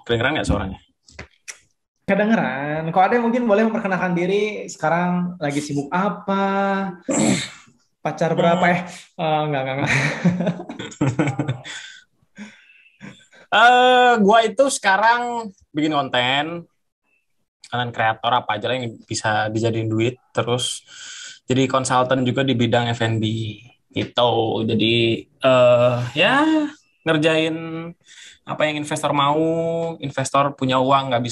Kedengeran nggak suaranya? Kedengeran. Kok ada mungkin boleh memperkenalkan diri sekarang lagi sibuk apa? Pacar berapa? Hmm. Enggak. Gua itu sekarang bikin konten, konten kreator apa aja lah yang bisa dijadiin duit. Terus jadi konsultan juga di bidang F&B gitu. Jadi ya ngerjain apa yang investor mau. Investor punya uang nggak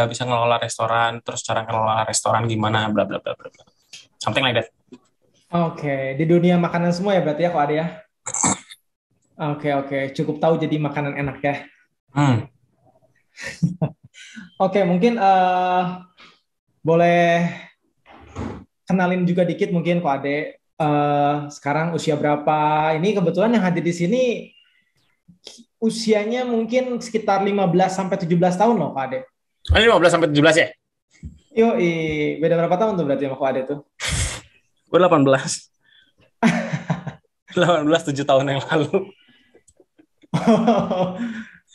bisa ngelola restoran. Terus cara ngelola restoran gimana, bla bla bla bla bla. Something like that. Oke, di dunia makanan semua ya berarti ya kok ada ya. Oke, cukup tahu jadi makanan enak ya. Hmm. Oke, mungkin boleh kenalin juga dikit mungkin kok Ade. Sekarang usia berapa? Ini kebetulan yang hadir di sini usianya mungkin sekitar 15 sampai 17 tahun loh Kak Ade. Ini 15 sampai 17 ya? Yo, beda berapa tahun tuh berarti sama Kak Ade tuh? Gue 18. 18 7 tahun yang lalu.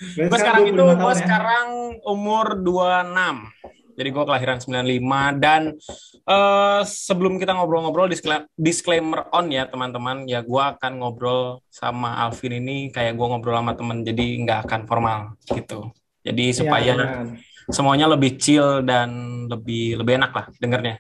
Berarti Gue sekarang sekarang itu 25 gue tahun ya? sekarang umur 26. Jadi gue kelahiran 95 dan sebelum kita ngobrol-ngobrol disclaimer on ya teman-teman, ya gue akan ngobrol sama Alvin ini kayak gue ngobrol sama temen, jadi nggak akan formal gitu. Jadi Iya, supaya benar. semuanya lebih chill dan lebih lebih enak lah dengernya.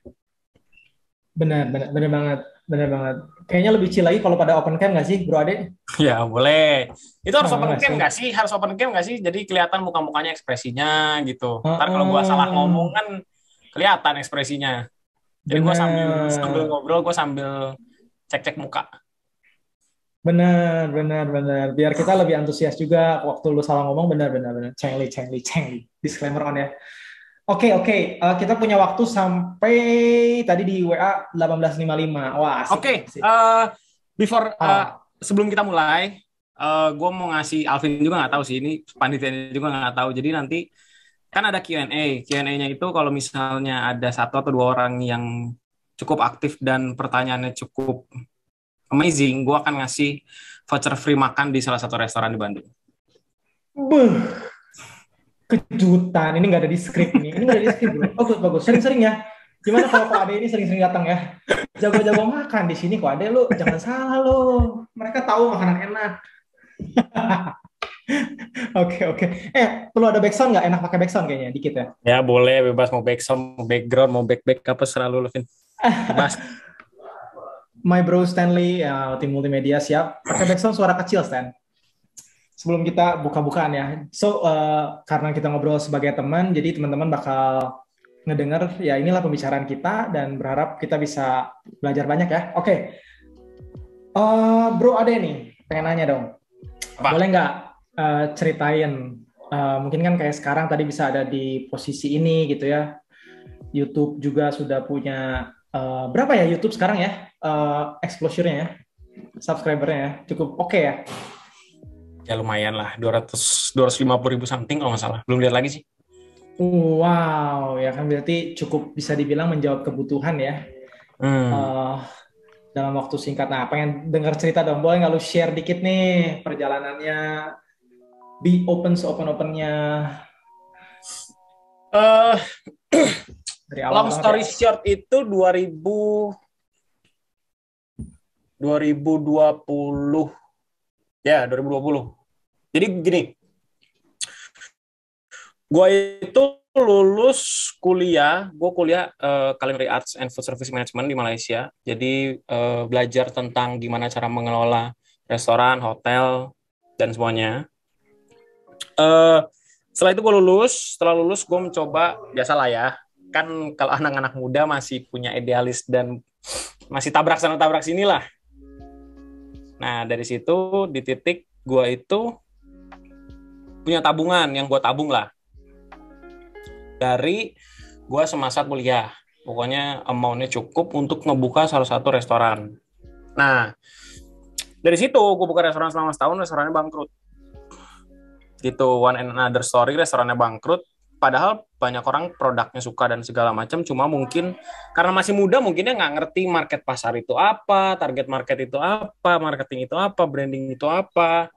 Benar banget. Benar banget. Kayaknya lebih chill lagi kalau pada open cam nggak sih, Bro Ade? Ya boleh. Itu harus open Nggak cam sih? nggak sih? Harus open cam nggak sih? Jadi kelihatan muka-mukanya ekspresinya gitu. Ntar kalau gua salah ngomong Heeh. kan kelihatan ekspresinya. Jadi gua sambil sambil Benar. ngobrol, gua sambil cek-cek muka. Benar. Biar kita lebih antusias juga waktu lu salah ngomong, benar. Cengli. Disclaimer on ya. Oke. Kita punya waktu sampai tadi di WA 18.55. Wah, asik Oke, nih, asik. before Ah, sebelum kita mulai, gua mau ngasih Alvin juga nggak tahu sih ini panitianya juga nggak tahu. Jadi nanti kan ada Q&A. Q&A-nya itu kalau misalnya ada satu atau dua orang yang cukup aktif dan pertanyaannya cukup amazing, gue akan ngasih voucher free makan di salah satu restoran di Bandung. beuh, kejutan. Ini nggak ada di skrip ini. Ini nggak ada di skrip, bro. Bagus. Sering-sering ya. Gimana kalau Kak Ade ini sering-sering datang ya? Jago-jago makan di sini Kak Ade lu. Jangan salah lu. Mereka tahu makanan enak. Oke. Perlu ada backsound nggak? Enak pakai backsound kayaknya, dikit ya. Ya boleh, bebas mau background, mau background, mau back apa selalu Levin. Bebas. My bro Stanley, tim multimedia siap. Pakai backsound suara kecil, Stan. Sebelum kita buka-bukaan ya. So, karena kita ngobrol sebagai teman, jadi teman-teman bakal ngedenger, ya inilah pembicaraan kita, dan berharap kita bisa belajar banyak ya. Oke. Bro, ada nih, pengen nanya dong. Boleh Apa? nggak ceritain, mungkin kan kayak sekarang tadi bisa ada di posisi ini gitu ya. YouTube juga sudah punya, berapa ya YouTube sekarang ya? Exposure-nya ya, subscriber-nya ya. Cukup oke ya? Ya lumayan lah, 250 ribu something kalau nggak salah. Belum lihat lagi sih. Wow, ya kan berarti cukup bisa dibilang menjawab kebutuhan ya. Hmm. eh, Dalam waktu singkat. Nah, pengen dengar cerita dong. Boleh nggak lu share dikit nih perjalanannya? Be open seopen-opennya Eh, dari awal long banget ya. story short itu 2020 ya 2020. Jadi gini, gue itu lulus kuliah, gue kuliah Culinary Arts and Food Service Management di Malaysia. Jadi belajar tentang gimana cara mengelola restoran, hotel, dan semuanya. Eh, Setelah itu gue lulus, setelah lulus gue mencoba, biasalah ya, kan kalau anak-anak muda masih punya idealis dan masih tabrak sana tabrak sini lah. Nah dari situ di titik gue itu punya tabungan yang gue tabung lah dari gue semasa kuliah. Pokoknya amount-nya cukup untuk ngebuka salah satu restoran. Nah, dari situ gue buka restoran selama setahun, restorannya bangkrut. Gitu, one and another story, restorannya bangkrut. Padahal banyak orang produknya suka dan segala macam, cuma mungkin karena masih muda mungkinnya nggak ngerti market pasar itu apa, target market itu apa, marketing itu apa, branding itu apa.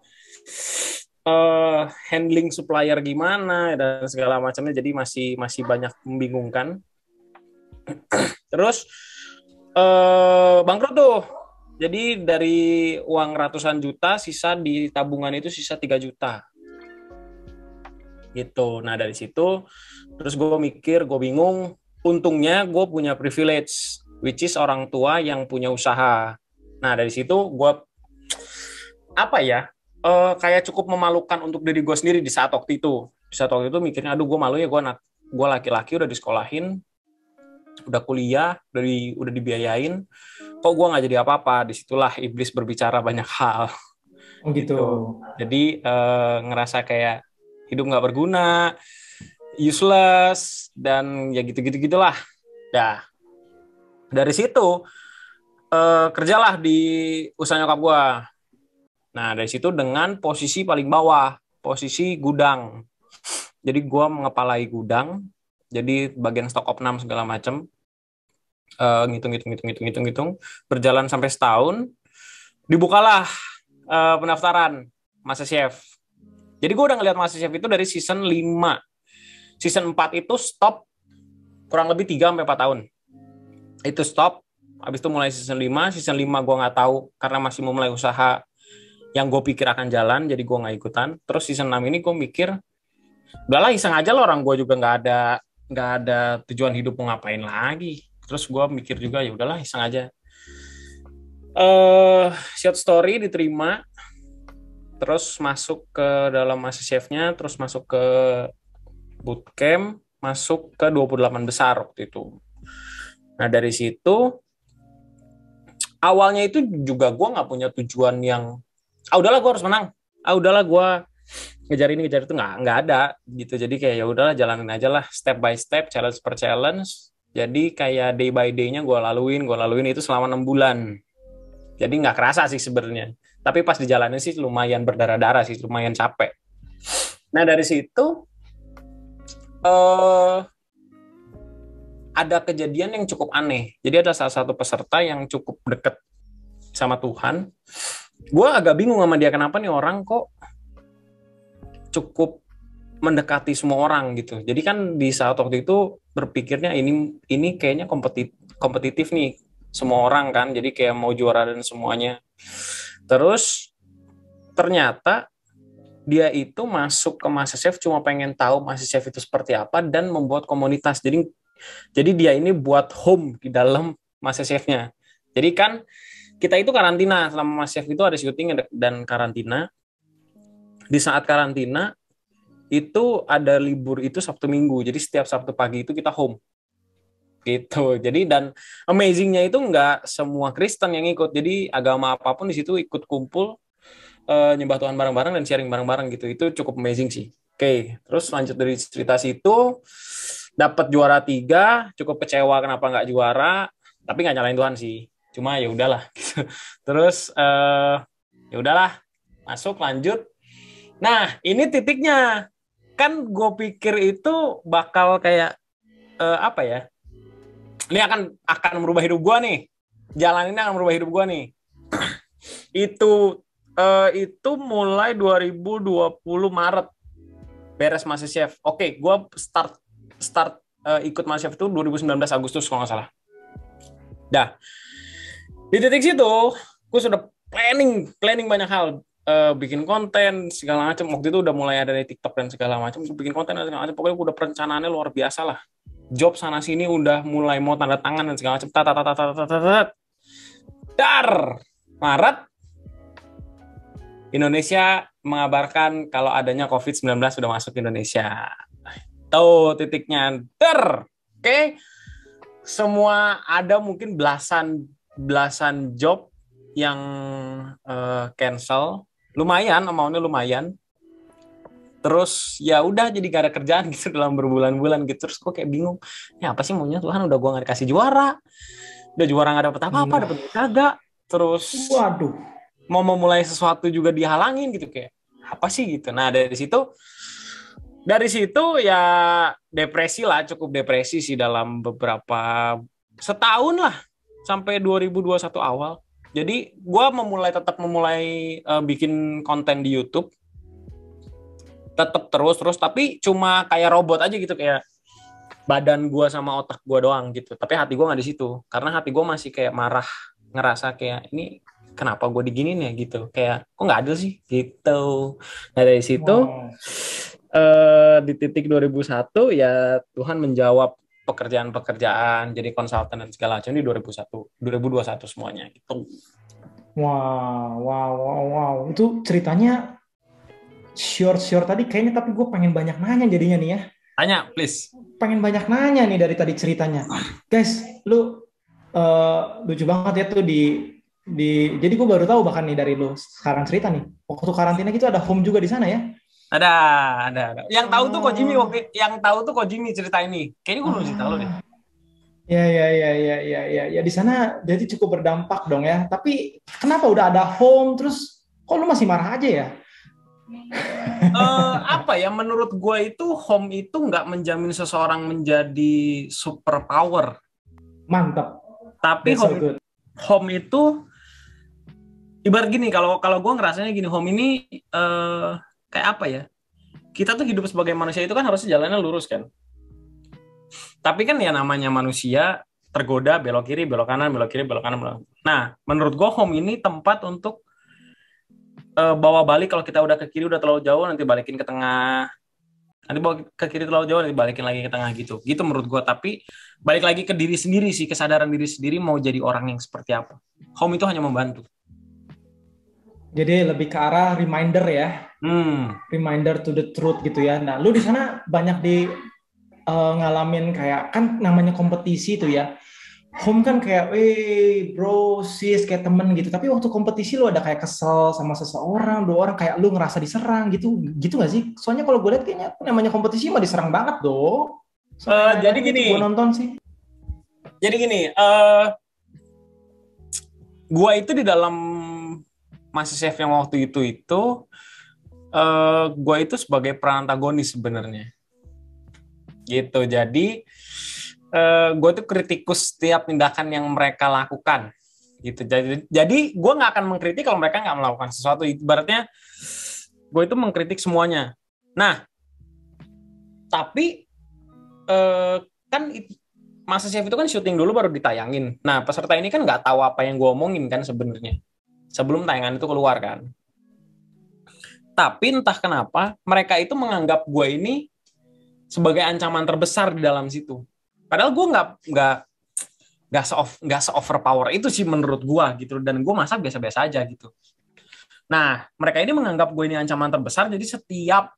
handling supplier gimana dan segala macamnya, jadi masih banyak membingungkan. Terus bangkrut tuh. Jadi dari uang ratusan juta, sisa di tabungan itu sisa 3 juta. Gitu. Nah dari situ, terus gue mikir, gue bingung. Untungnya gue punya privilege, which is orang tua yang punya usaha. Nah dari situ gue, kayak cukup memalukan untuk diri gue sendiri di saat waktu itu. Di saat waktu itu mikirnya, aduh gue malu ya, gue laki-laki udah disekolahin, udah kuliah, udah dibiayain, kok gue nggak jadi apa-apa. Disitulah iblis berbicara banyak hal. Oh gitu. Jadi ngerasa kayak hidup nggak berguna, useless, dan ya gitu-gitulah. Dah dari situ kerjalah di usaha nyokap gue. Nah dari situ dengan posisi paling bawah, posisi gudang. Jadi gue mengepalai gudang, jadi bagian stok opnam segala macam. Ngitung, berjalan sampai setahun, dibukalah pendaftaran MasterChef. Jadi gue udah ngeliat MasterChef itu dari season 5. Season 4 itu stop kurang lebih 3-4 tahun. Itu stop, habis itu mulai season 5. Season 5 gue nggak tahu, karena masih mau mulai usaha yang gue pikir akan jalan, jadi gue nggak ikutan. Terus season 6 ini gue mikir, udahlah iseng aja lah, orang gue juga nggak ada tujuan hidup mau ngapain lagi. Terus gue mikir juga, ya udahlah iseng aja. Short story diterima, terus masuk ke dalam MasterChef-nya, terus masuk ke bootcamp, masuk ke 28 besar waktu itu. Nah dari situ, awalnya itu juga gue nggak punya tujuan yang, udahlah gue harus menang, udahlah gue ngejar itu, nggak ada gitu. Jadi kayak ya udahlah jalanin aja lah, step by step, challenge per challenge. Jadi kayak day by day-nya gue laluin itu selama 6 bulan. Jadi nggak kerasa sih sebenarnya. Tapi pas dijalanin sih lumayan berdarah-darah sih, lumayan capek. Nah dari situ ada kejadian yang cukup aneh. Jadi ada salah satu peserta yang cukup deket sama Tuhan. Gue agak bingung sama dia, kenapa nih orang kok cukup mendekati semua orang gitu. Jadi kan di saat waktu itu berpikirnya ini kayaknya kompetitif nih semua orang kan. Jadi kayak mau juara dan semuanya. Terus ternyata dia itu masuk ke MasterChef cuma pengen tahu MasterChef itu seperti apa dan membuat komunitas. Jadi dia ini buat home di dalam MasterChef-nya. Jadi kan kita itu karantina, selama MasterChef itu ada syuting dan karantina. Di saat karantina itu ada libur itu Sabtu Minggu. Jadi setiap Sabtu pagi itu kita home. Gitu. Jadi dan amazing-nya itu nggak semua Kristen yang ikut. Jadi agama apapun di situ ikut kumpul, nyembah Tuhan bareng-bareng dan sharing bareng-bareng gitu. Itu cukup amazing sih. Oke, terus lanjut dari cerita situ, dapat juara 3, cukup kecewa kenapa nggak juara, tapi nggak nyalain Tuhan sih. Cuma ya udahlah. Terus ya udahlah, masuk lanjut. Nah, ini titiknya. Kan gue pikir itu bakal kayak ini akan merubah hidup gue nih. Jalan ini akan merubah hidup gue nih. Itu mulai 2020 Maret beres MasterChef. Oke, gue start ikut MasterChef itu 2019 Agustus kalau nggak salah. Dah. Di titik situ, gue sudah planning banyak hal. Bikin konten segala macam. Waktu itu udah mulai ada di TikTok dan segala macam, bikin konten dan segala macam. Pokoknya udah perencanaannya luar biasa lah. Job sana sini udah mulai mau tanda tangan dan segala macam. Dar Maret Indonesia mengabarkan kalau adanya COVID-19 sudah masuk Indonesia. Tuh titiknya. Oke. Semua ada mungkin belasan job yang cancel. Lumayan, amount-nya lumayan. Terus ya udah jadi gak ada kerjaan gitu dalam berbulan-bulan gitu. Terus gue kayak bingung, ya apa sih maunya Tuhan, udah gue gak dikasih juara. Udah juara gak dapet apa-apa, dapet kagak. Terus waduh, mau memulai sesuatu juga dihalangin gitu, kayak apa sih gitu. Nah dari situ ya depresi lah, cukup depresi sih dalam beberapa setahun lah sampai 2021 awal. Jadi gue tetap memulai bikin konten di YouTube. tetap terus tapi cuma kayak robot aja gitu, kayak badan gue sama otak gue doang gitu, tapi hati gue nggak di situ karena hati gue masih kayak marah, ngerasa kayak ini kenapa gue diginin ya gitu, kayak kok nggak adil sih gitu. Nah dari situ Wow. di titik 2001 ya Tuhan menjawab pekerjaan-pekerjaan jadi konsultan dan segala macam di 2021 semuanya gitu. Wow. Itu ceritanya short tadi kayaknya, tapi gue pengen banyak nanya jadinya nih ya. Tanya please. Pengen banyak nanya nih dari tadi ceritanya. Guys, lu lucu banget ya tuh jadi gue baru tahu bahkan nih dari lu sekarang cerita nih. Waktu karantina gitu ada home juga di sana ya? Ada. Yang tahu tuh Kojimi Oh, cerita ini. Kayaknya gue belum cerita lo deh. Ya, di sana jadi cukup berdampak dong ya. Tapi kenapa udah ada home terus kok lu masih marah aja ya? Apa ya, menurut gue itu home itu nggak menjamin seseorang menjadi super power. Mantap. Tapi That's so good. home itu ibarat gini, kalau gue ngerasanya gini, home ini kayak apa ya? Kita tuh hidup sebagai manusia itu kan harusnya jalannya lurus kan. Tapi kan ya namanya manusia tergoda belok kiri, belok kanan, belok kiri, belok kanan, belok. Nah, menurut gue home ini tempat untuk bawa balik. Kalau kita udah ke kiri udah terlalu jauh, nanti balikin ke tengah. Nanti bawa ke kiri terlalu jauh, nanti balikin lagi ke tengah gitu. Gitu menurut gue. Tapi balik lagi ke diri sendiri sih, kesadaran diri sendiri mau jadi orang yang seperti apa. Home itu hanya membantu. Jadi lebih ke arah reminder ya. Reminder to the truth gitu ya. Nah, lu di sana banyak ngalamin kayak kan namanya kompetisi itu ya. Home kan kayak, bro, sis, kayak temen gitu. Tapi waktu kompetisi lu ada kayak kesel sama seseorang, dua orang kayak lu ngerasa diserang gitu, gitu nggak sih? Soalnya kalau gue lihat kayaknya namanya kompetisi mah diserang banget dong. Jadi gini, gue nonton sih. Jadi gini, gue itu di dalam Master Chef yang waktu itu gue itu sebagai peran antagonis sebenarnya. Gitu. Jadi gue tuh kritikus setiap tindakan yang mereka lakukan gitu. Jadi gue nggak akan mengkritik kalau mereka nggak melakukan sesuatu. Ibaratnya gue itu mengkritik semuanya. Nah, tapi kan Master Chef itu kan syuting dulu baru ditayangin. Nah, peserta ini kan nggak tahu apa yang gue omongin kan sebenarnya sebelum tayangan itu keluar kan. Tapi entah kenapa mereka itu menganggap gue ini sebagai ancaman terbesar di dalam situ. Padahal gue nggak se-overpower itu sih menurut gue gitu, dan gue masak biasa-biasa aja gitu. Nah, mereka ini menganggap gue ini ancaman terbesar, jadi setiap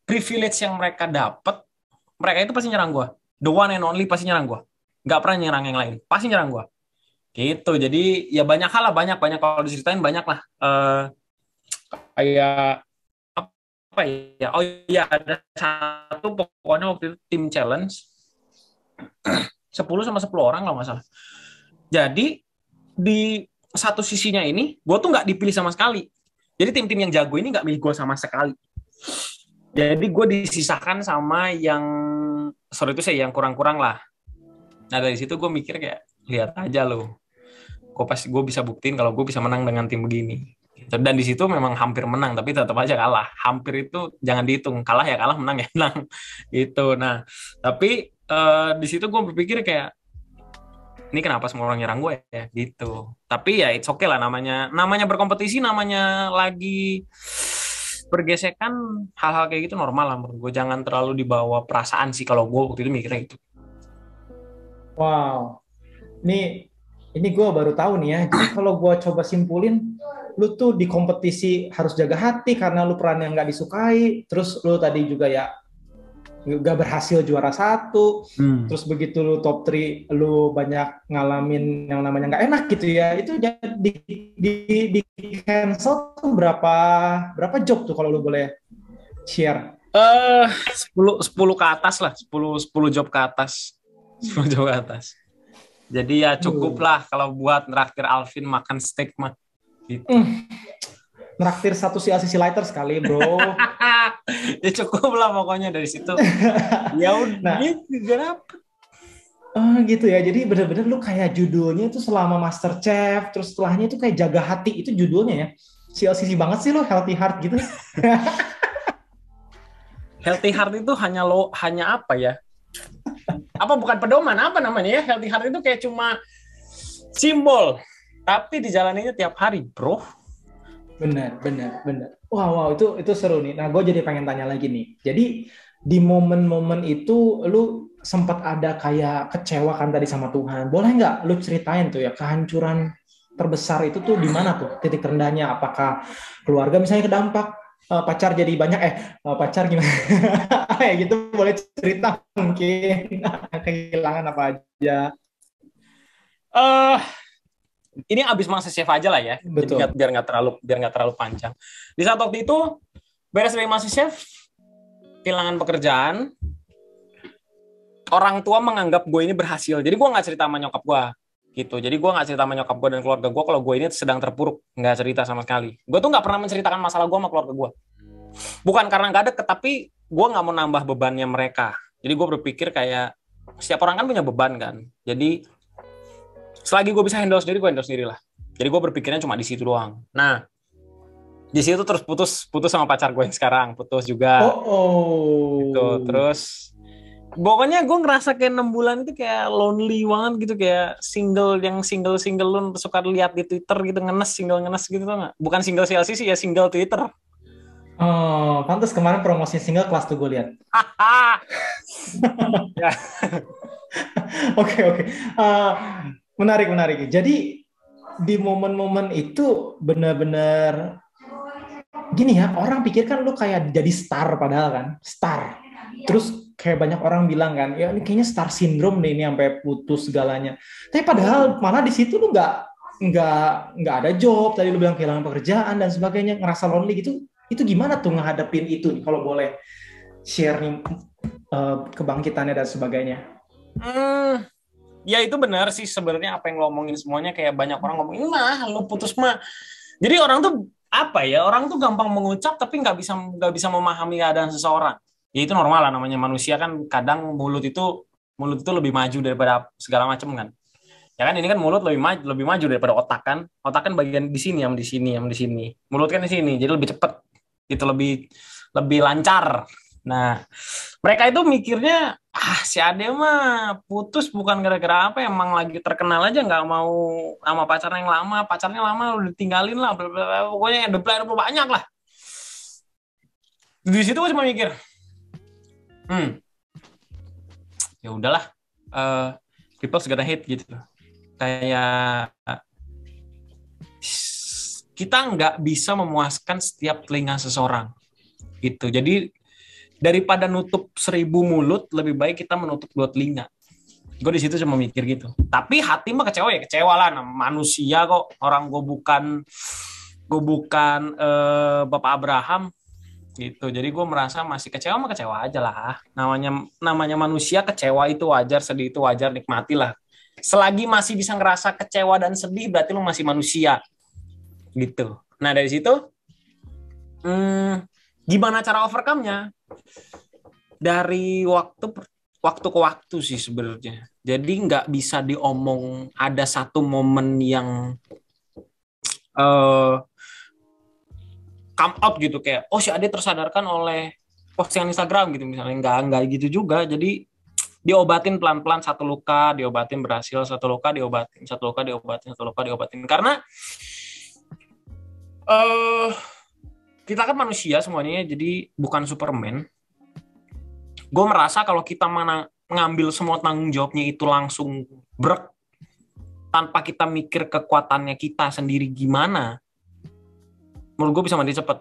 privilege yang mereka dapat, mereka itu pasti nyerang gue. The one and only pasti nyerang gue. Nggak pernah nyerang yang lain, pasti nyerang gue. Gitu. Jadi ya banyak hal lah, banyak kalau diceritain banyak lah. Kayak apa ya? Oh iya, ada satu pokoknya waktu itu tim challenge 10 sama 10 orang kalau nggak salah. Jadi di satu sisinya ini, gue tuh nggak dipilih sama sekali. Jadi tim-tim yang jago ini nggak milih gue sama sekali. Jadi gue disisakan sama yang, sorry itu saya yang kurang-kurang lah. Nah dari situ gue mikir kayak, lihat aja loh, gue bisa buktiin kalau gue bisa menang dengan tim begini. Dan di situ memang hampir menang, tapi tetap aja kalah. Hampir itu jangan dihitung, kalah ya kalah, menang ya menang. Gitu. Nah, tapi di situ gue berpikir kayak, ini kenapa semua orang nyerang gue ya gitu. Tapi ya it's okay lah, namanya berkompetisi, namanya lagi bergesekan, hal-hal kayak gitu normal lah menurut gue. Jangan terlalu dibawa perasaan sih, kalau gue waktu itu mikirnya gitu. Wow. Ini gue baru tahu nih ya. Jadi kalau gue coba simpulin, lu tuh di kompetisi harus jaga hati karena lu peran yang nggak disukai. Terus lu tadi juga ya gak berhasil juara 1, terus begitu lu top 3 lu banyak ngalamin yang namanya nggak enak gitu ya. Itu jadi di cancel tuh berapa job tuh kalau lu boleh share? 10 ke atas lah, 10 job ke atas. 10 job ke atas. Jadi ya cukup lah kalau buat nraktir Alvin makan steak mah gitu. Nraktir satu sisi lighter sekali, bro. Ya cukup lah pokoknya dari situ. Ya udah, nah, gak dapet. Gitu ya. Jadi bener-bener lu kayak judulnya itu selama Master Chef, terus setelahnya itu kayak jaga hati, itu judulnya ya. CLCC banget sih lu, healthy heart gitu. Healthy heart itu hanya apa ya? Apa bukan pedoman, apa namanya ya? Healthy heart itu kayak cuma simbol, tapi dijalaninya tiap hari, bro. Benar. Wow, itu seru nih. Nah, gue jadi pengen tanya lagi nih. Jadi di momen-momen itu lu sempat ada kayak kecewa kan tadi sama Tuhan. Boleh nggak lu ceritain tuh ya kehancuran terbesar itu tuh di mana tuh titik rendahnya? Apakah keluarga misalnya kedampak, pacar jadi banyak, pacar gimana? Kayak gitu boleh cerita mungkin kehilangan apa aja. Eh, ini abis masa chef aja lah ya. Jadi Betul. biar nggak terlalu panjang. Di saat waktu itu beres dari masa chef, kehilangan pekerjaan, orang tua menganggap gue ini berhasil. Jadi gue nggak cerita sama nyokap gue gitu. Jadi gue nggak cerita sama nyokap gue dan keluarga gue kalau gue ini sedang terpuruk, nggak cerita sama sekali. Gue tuh nggak pernah menceritakan masalah gue sama keluarga gue. Bukan karena nggak deket, tapi gue nggak mau nambah bebannya mereka. Jadi gue berpikir kayak setiap orang kan punya beban kan. Jadi selagi gue bisa handle sendiri, gue handle sendiri lah. Jadi gue berpikirnya cuma di situ doang. Nah, di situ terus putus sama pacar gue yang sekarang, putus juga. Gitu. Oh. Terus pokoknya gue ngerasa kayak 6 bulan itu kayak lonely banget gitu, kayak single lu suka lihat di Twitter gitu, ngenes gitu tuh nggak? Bukan single CLC sih ya, single Twitter. Oh, pantas kemarin promosi single kelas tuh gue lihat. Ya. Oke. Eh, menarik. Jadi di momen-momen itu benar-benar gini ya, orang pikir kan lu kayak jadi star padahal kan, star. Terus kayak banyak orang bilang kan, ya ini kayaknya star syndrome nih ini sampai putus segalanya. Tapi padahal malah di situ lu nggak ada job, tadi lu bilang kehilangan pekerjaan dan sebagainya, ngerasa lonely gitu. Itu gimana tuh ngehadapin itu nih, kalau boleh share nih kebangkitannya dan sebagainya. Ya itu benar sih sebenarnya apa yang lo ngomongin semuanya, kayak banyak orang ngomongin mah lo putus mah. Jadi orang tuh apa ya, orang tuh gampang mengucap tapi nggak bisa memahami keadaan seseorang. Ya itu normal lah, namanya manusia kan, kadang mulut itu lebih maju daripada segala macam kan. Ya kan, ini kan mulut lebih maju daripada otak kan. Otak kan bagian di sini, yang di sini, yang di sini. Mulut kan di sini, jadi lebih cepet. Itu lebih lebih lancar. Nah, mereka itu mikirnya, si Ade mah putus bukan gara-gara apa, emang lagi terkenal aja, nggak mau sama pacarnya lama udah ditinggalin lah, bla bla bla. Pokoknya ada banyak lah. Di situ gue cuma mikir, ya udahlah, people gonna hate gitu. Kayak kita nggak bisa memuaskan setiap telinga seseorang gitu. Jadi daripada nutup 1000 mulut, lebih baik kita menutup 2 telinga. Gue di situ cuma mikir gitu. Tapi hati mah kecewa ya kecewa lah, manusia kok. Orang gue bukan Bapak Abraham gitu. Jadi gue merasa masih kecewa mah kecewa aja lah. Namanya manusia, kecewa itu wajar, sedih itu wajar, nikmatilah. Selagi masih bisa ngerasa kecewa dan sedih, berarti lu masih manusia gitu. Nah dari situ, gimana cara overcome-nya? Dari waktu ke waktu sih sebenarnya. Jadi nggak bisa diomong ada satu momen yang come out gitu, kayak si Ade tersadarkan oleh postingan Instagram gitu misalnya. Nggak gitu juga. Jadi diobatin pelan-pelan, satu luka diobatin berhasil, satu luka diobatin, satu luka diobatin, satu luka diobatin. Karena kita kan manusia semuanya, jadi bukan Superman. Gue merasa kalau kita ngambil semua tanggung jawabnya itu langsung brek, tanpa kita mikir kekuatannya kita sendiri gimana, menurut gue bisa mati cepet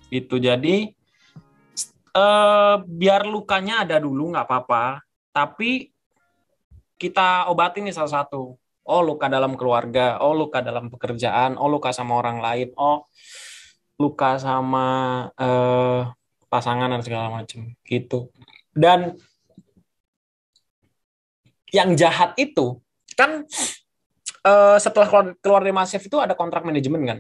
gitu. Jadi biar lukanya ada dulu nggak apa-apa, tapi kita obatin nih satu-satu. Luka dalam keluarga, luka dalam pekerjaan, luka sama orang lain, luka sama pasangan dan segala macam gitu. Dan yang jahat itu kan, setelah keluar dari Massive itu ada kontrak manajemen kan.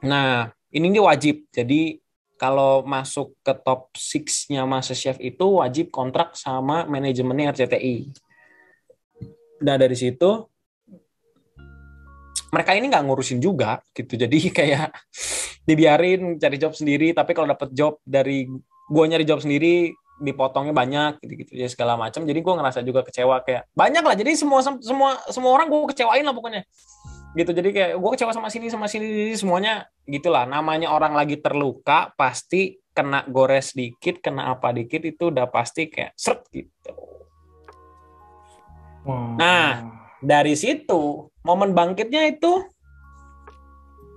Nah ini wajib, jadi kalau masuk ke top 6-nya MasterChef itu wajib kontrak sama manajemennya RCTI. Nah dari situ mereka ini nggak ngurusin juga gitu. Jadi kayak dibiarin cari job sendiri, tapi kalau dapet job dari gue nyari job sendiri dipotongnya banyak gitu-gitu ya segala macam. Jadi gue ngerasa juga kecewa kayak banyak lah. Jadi semua orang gue kecewain lah pokoknya gitu. Jadi kayak gue kecewa sama sini semuanya gitulah. Namanya orang lagi terluka pasti kena gores dikit, kena apa dikit itu udah pasti kayak seret gitu. Nah, dari situ momen bangkitnya itu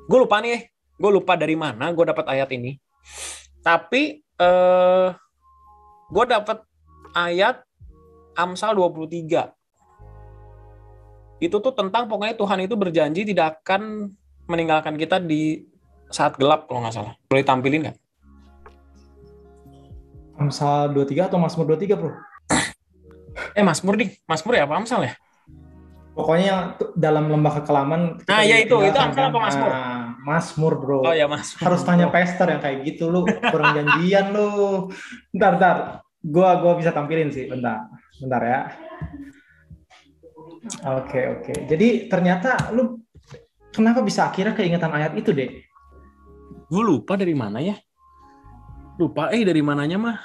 gue lupa dari mana gue dapat ayat ini. Tapi gue dapat ayat Amsal 23. Itu tuh tentang pokoknya Tuhan itu berjanji tidak akan meninggalkan kita di saat gelap kalau nggak salah. Boleh tampilin nggak? Amsal 23 atau Mazmur 23, Bro? Mazmur ya apa Amsal ya? Pokoknya dalam lembah kekelaman. Nah ya itu Amsal apa Mazmur? Mazmur, Bro. Oh ya Mazmur. Harus tanya pastor yang kayak gitu, lu kurang janjian lu. Bentar. Gua bisa tampilin sih, bentar ya. Oke. Jadi ternyata lu kenapa bisa akhirnya keingetan ayat itu, Dek? Gue lupa dari mana ya. Dari mananya mah.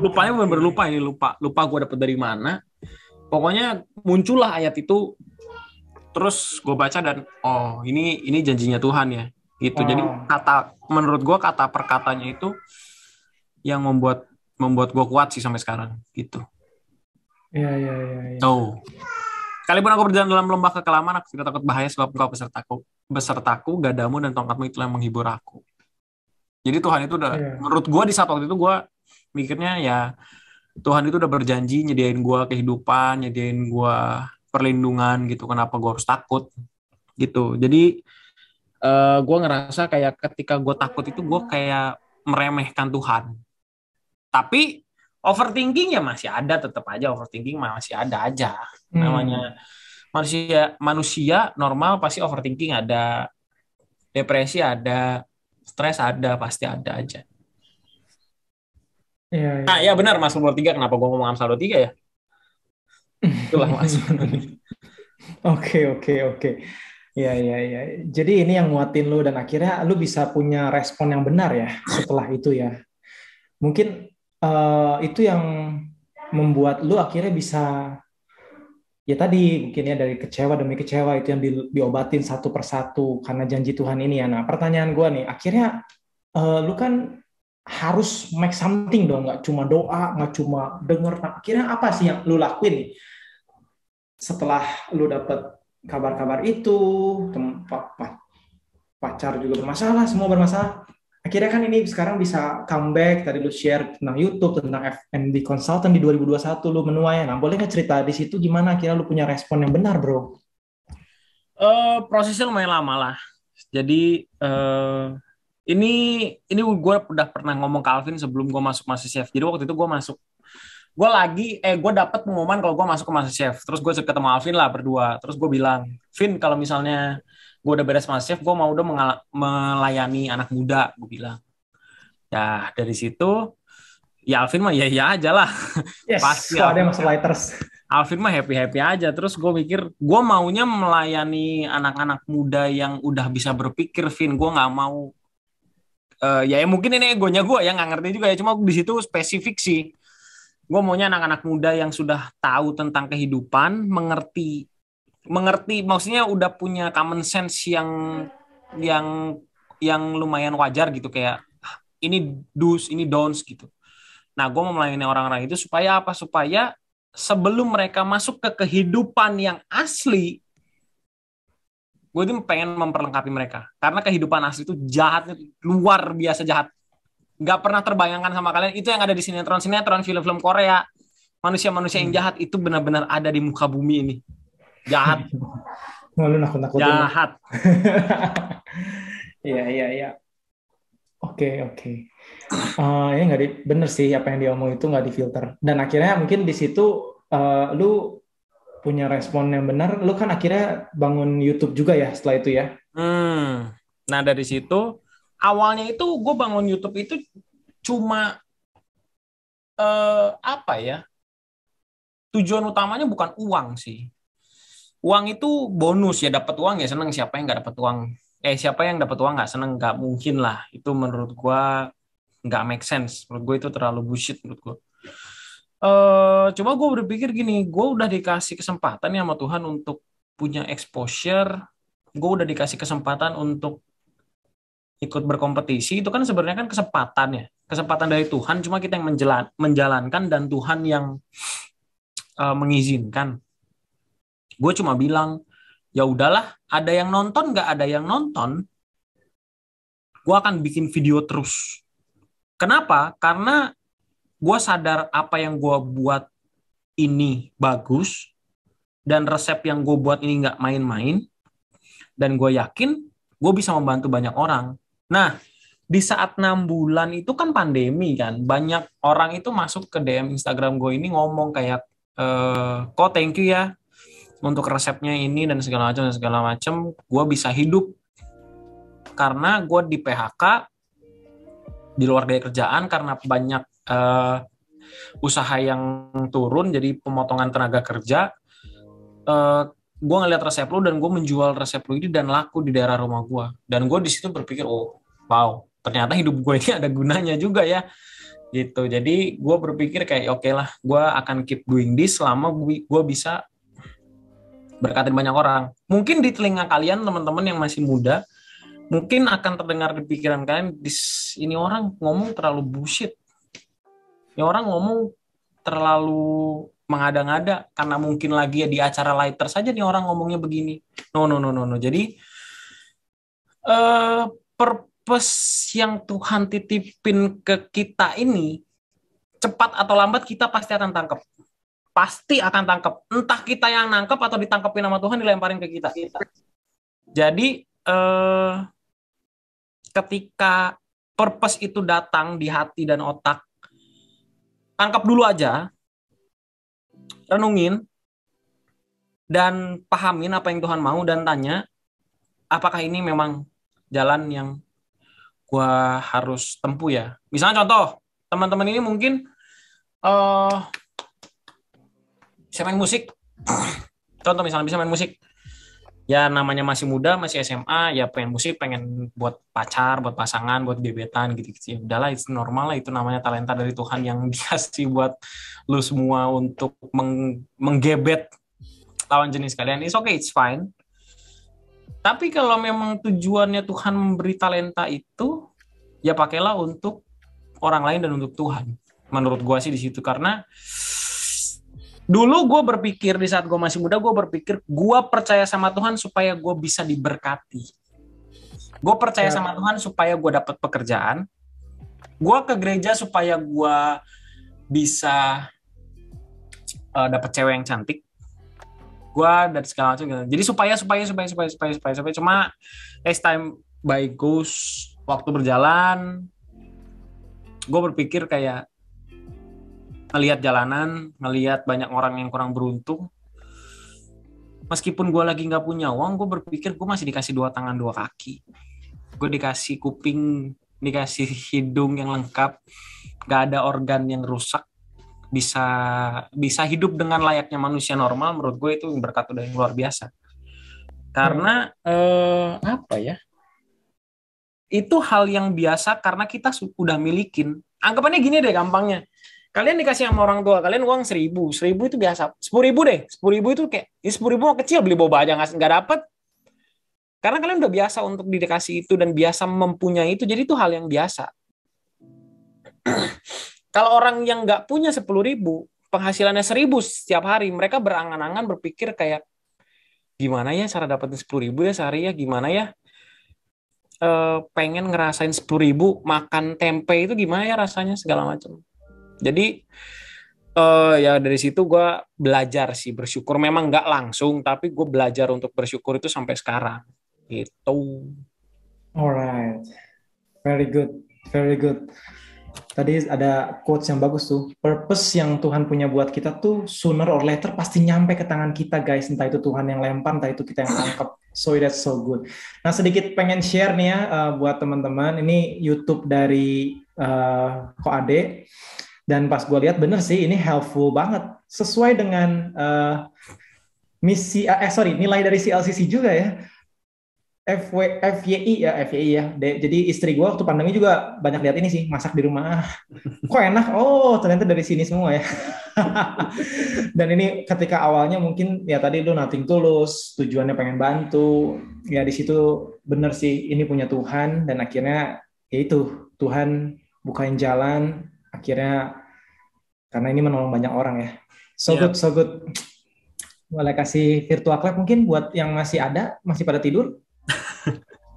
Lupanya bener-bener lupa ini, lupa gue dapet dari mana. Pokoknya muncullah ayat itu, terus gue baca dan ini janjinya Tuhan ya gitu. Jadi menurut gue kata perkatanya itu yang membuat gue kuat sih sampai sekarang gitu. Iya. Sekalipun aku berjalan dalam lembah kekelaman, aku tidak takut bahaya sebab engkau besertaku, gadamu dan tongkatmu itulah yang menghibur aku. Jadi Tuhan itu udah, menurut gue di saat waktu itu gue mikirnya ya Tuhan itu udah berjanji nyediain gue kehidupan, nyediain gue perlindungan gitu. Kenapa gue harus takut gitu. Jadi gue ngerasa kayak ketika gue takut itu gue kayak meremehkan Tuhan. Tapi overthinking ya masih ada, tetap aja overthinking masih ada aja. Namanya manusia normal pasti overthinking ada, depresi ada, stres ada, pasti ada aja. Iya. Nah, ya benar Mazmur 23. Kenapa gue ngomong Amsal 23 ya? Itulah Mazmur. Oke. Iya. Jadi ini yang nguatin lu dan akhirnya lu bisa punya respon yang benar ya setelah itu ya. Mungkin itu yang membuat lu akhirnya bisa ya tadi mungkin ya dari kecewa demi kecewa itu yang diobatin satu persatu karena janji Tuhan ini ya. Nah pertanyaan gue nih, akhirnya lu kan harus make something dong, nggak cuma doa, nggak cuma denger. Nah, akhirnya apa sih yang lu lakuin nih setelah lu dapet kabar-kabar itu, pacar juga bermasalah, semua bermasalah. Akhirnya kan ini sekarang bisa comeback, tadi lu share tentang YouTube, tentang F&B Consultant di 2021, lu menuai. Nah, boleh nggak cerita di situ gimana akhirnya lu punya respon yang benar, bro? Prosesnya lumayan lama lah. Jadi, ini gue udah pernah ngomong ke Alvin sebelum gue masuk MasterChef. Jadi waktu itu gue dapet pengumuman kalau gue masuk ke MasterChef. Terus gue ketemu Alvin lah berdua. Terus gue bilang, Vin, kalau misalnya gue udah beres MasterChef, gue mau udah melayani anak muda, gue bilang. Ya dari situ, ya Alvin mah ya aja lah. Yes, pasti ada masuk lighters. Alvin mah happy aja. Terus gue mikir, gue maunya melayani anak-anak muda yang udah bisa berpikir, Vin. Gue nggak mau. Ya mungkin ini egonya gue ya, nggak ngerti juga ya. Cuma di situ spesifik sih. Gue maunya anak-anak muda yang sudah tahu tentang kehidupan, mengerti, maksudnya udah punya common sense yang lumayan wajar gitu, kayak ini do's, ini don'ts gitu. Nah, gue mau melayani orang-orang itu supaya apa? Supaya sebelum mereka masuk ke kehidupan yang asli, gue itu pengen memperlengkapi mereka. Karena kehidupan asli itu jahatnya luar biasa jahat. Nggak pernah terbayangkan sama kalian. Itu yang ada di sinetron, film-film Korea. Manusia-manusia yang jahat itu benar-benar ada di muka bumi ini. Jahat. Lu nakut-nakutin. Jahat. Iya. Oke. Ya bener sih apa yang dia omong itu nggak difilter. Dan akhirnya mungkin di situ lu punya respon yang benar. Lu kan akhirnya bangun YouTube juga ya setelah itu ya. Nah dari situ awalnya itu gue bangun YouTube itu cuma apa ya? Tujuan utamanya bukan uang sih. uang itu bonus ya, dapat uang ya seneng, siapa yang nggak dapat uang, siapa yang dapat uang nggak seneng, nggak mungkin lah, itu menurut gua nggak make sense, menurut gue itu terlalu bullshit menurut gue. Cuma gue berpikir gini, gue udah dikasih kesempatan ya sama Tuhan untuk punya exposure, gue udah dikasih kesempatan untuk ikut berkompetisi, itu kan sebenarnya kan kesempatan ya, kesempatan dari Tuhan, cuma kita yang menjalankan dan Tuhan yang mengizinkan. Gue cuma bilang, ya udahlah, ada yang nonton nggak ada yang nonton, gue akan bikin video terus. Kenapa? Karena gue sadar apa yang gue buat ini bagus, dan resep yang gue buat ini nggak main-main, dan gue yakin gue bisa membantu banyak orang. Nah, di saat 6 bulan itu kan pandemi kan, banyak orang itu masuk ke DM Instagram gue ini ngomong kayak, kok thank you ya untuk resepnya ini dan segala macam, gue bisa hidup karena gue di PHK, di luar dari kerjaan karena banyak usaha yang turun, jadi pemotongan tenaga kerja. Gue ngeliat resep lu dan gue menjual resep lu ini dan laku di daerah rumah gue, dan gue di situ berpikir, oh wow, ternyata hidup gue ini ada gunanya juga ya gitu. Jadi gue berpikir kayak oke lah, gue akan keep doing this selama gue bisa berkatin banyak orang. Mungkin di telinga kalian teman-teman yang masih muda, mungkin akan terdengar di pikiran kalian, ini orang ngomong terlalu bullshit, ini orang ngomong terlalu mengada-ngada, karena mungkin lagi ya di acara lighter saja nih orang ngomongnya begini. No, no, no, no, no. Jadi purpose yang Tuhan titipin ke kita ini, cepat atau lambat kita pasti akan tangkap. Pasti akan tangkap. Entah kita yang nangkep atau ditangkapin sama Tuhan, dilemparin ke kita. Jadi ketika purpose itu datang di hati dan otak, tangkap dulu aja, renungin, dan pahamin apa yang Tuhan mau, dan tanya, apakah ini memang jalan yang gue harus tempuh ya. Misalnya contoh, teman-teman ini mungkin bisa main musik. Contoh misalnya bisa main musik. Ya namanya masih muda, masih SMA, ya pengen musik, pengen buat pacar, buat pasangan, buat gebetan gitu-gitu. Ya udahlah, itu normal lah, itu namanya talenta dari Tuhan yang dikasih buat lu semua untuk menggebet lawan jenis kalian. It's okay, it's fine. Tapi kalau memang tujuannya Tuhan memberi talenta itu, ya pakailah untuk orang lain dan untuk Tuhan. Menurut gue sih di situ, karena dulu gue berpikir di saat gue masih muda, gue berpikir gue percaya sama Tuhan supaya gue bisa diberkati. Gue percaya sama Tuhan supaya gue dapat pekerjaan. Gue ke gereja supaya gue bisa dapat cewek yang cantik. Gue dan segala macam gitu. Jadi supaya cuma as time by goes, waktu berjalan, gue berpikir kayak ngelihat jalanan, ngelihat banyak orang yang kurang beruntung. Meskipun gue lagi nggak punya uang, gue berpikir gue masih dikasih 2 tangan 2 kaki. Gue dikasih kuping, dikasih hidung yang lengkap, nggak ada organ yang rusak, bisa hidup dengan layaknya manusia normal. Menurut gue itu berkat udah yang luar biasa. Karena apa ya? Itu hal yang biasa karena kita udah milikin. Anggapannya gini deh gampangnya. Kalian dikasih sama orang tua kalian uang 1.000 itu biasa. 10.000 deh. 10.000 itu kayak 10.000 kecil, beli boba aja nggak dapat. Karena kalian udah biasa untuk dikasih itu dan biasa mempunyai itu, jadi itu hal yang biasa. Kalau orang yang nggak punya 10.000, penghasilannya 1.000 setiap hari, mereka berangan-angan berpikir kayak, gimana ya cara dapetin 10.000 ya sehari ya, gimana ya pengen ngerasain 10.000 makan tempe itu gimana ya rasanya, segala macam. Jadi ya dari situ gue belajar sih bersyukur. Memang nggak langsung, tapi gue belajar untuk bersyukur itu sampai sekarang gitu. Alright, very good, very good. Tadi ada quotes yang bagus tuh. Purpose yang Tuhan punya buat kita tuh sooner or later pasti nyampe ke tangan kita, guys. Entah itu Tuhan yang lempar, entah itu kita yang tangkap. So that's so good. Nah, sedikit pengen share nih ya buat teman-teman. Ini YouTube dari Ko Ade. Dan pas gue lihat bener sih, ini helpful banget. Sesuai dengan nilai dari CLCC juga ya. FYI ya. Jadi istri gue waktu pandemi juga banyak lihat ini sih, masak di rumah. Kok enak? Oh, ternyata dari sini semua ya. Dan ini ketika awalnya mungkin ya tadi lu nothing tulus, tujuannya pengen bantu. Ya di situ bener sih, ini punya Tuhan dan akhirnya ya itu Tuhan bukain jalan akhirnya karena ini menolong banyak orang ya. So Yap. good, so good. Boleh kasih virtual clap mungkin buat yang masih ada, masih pada tidur.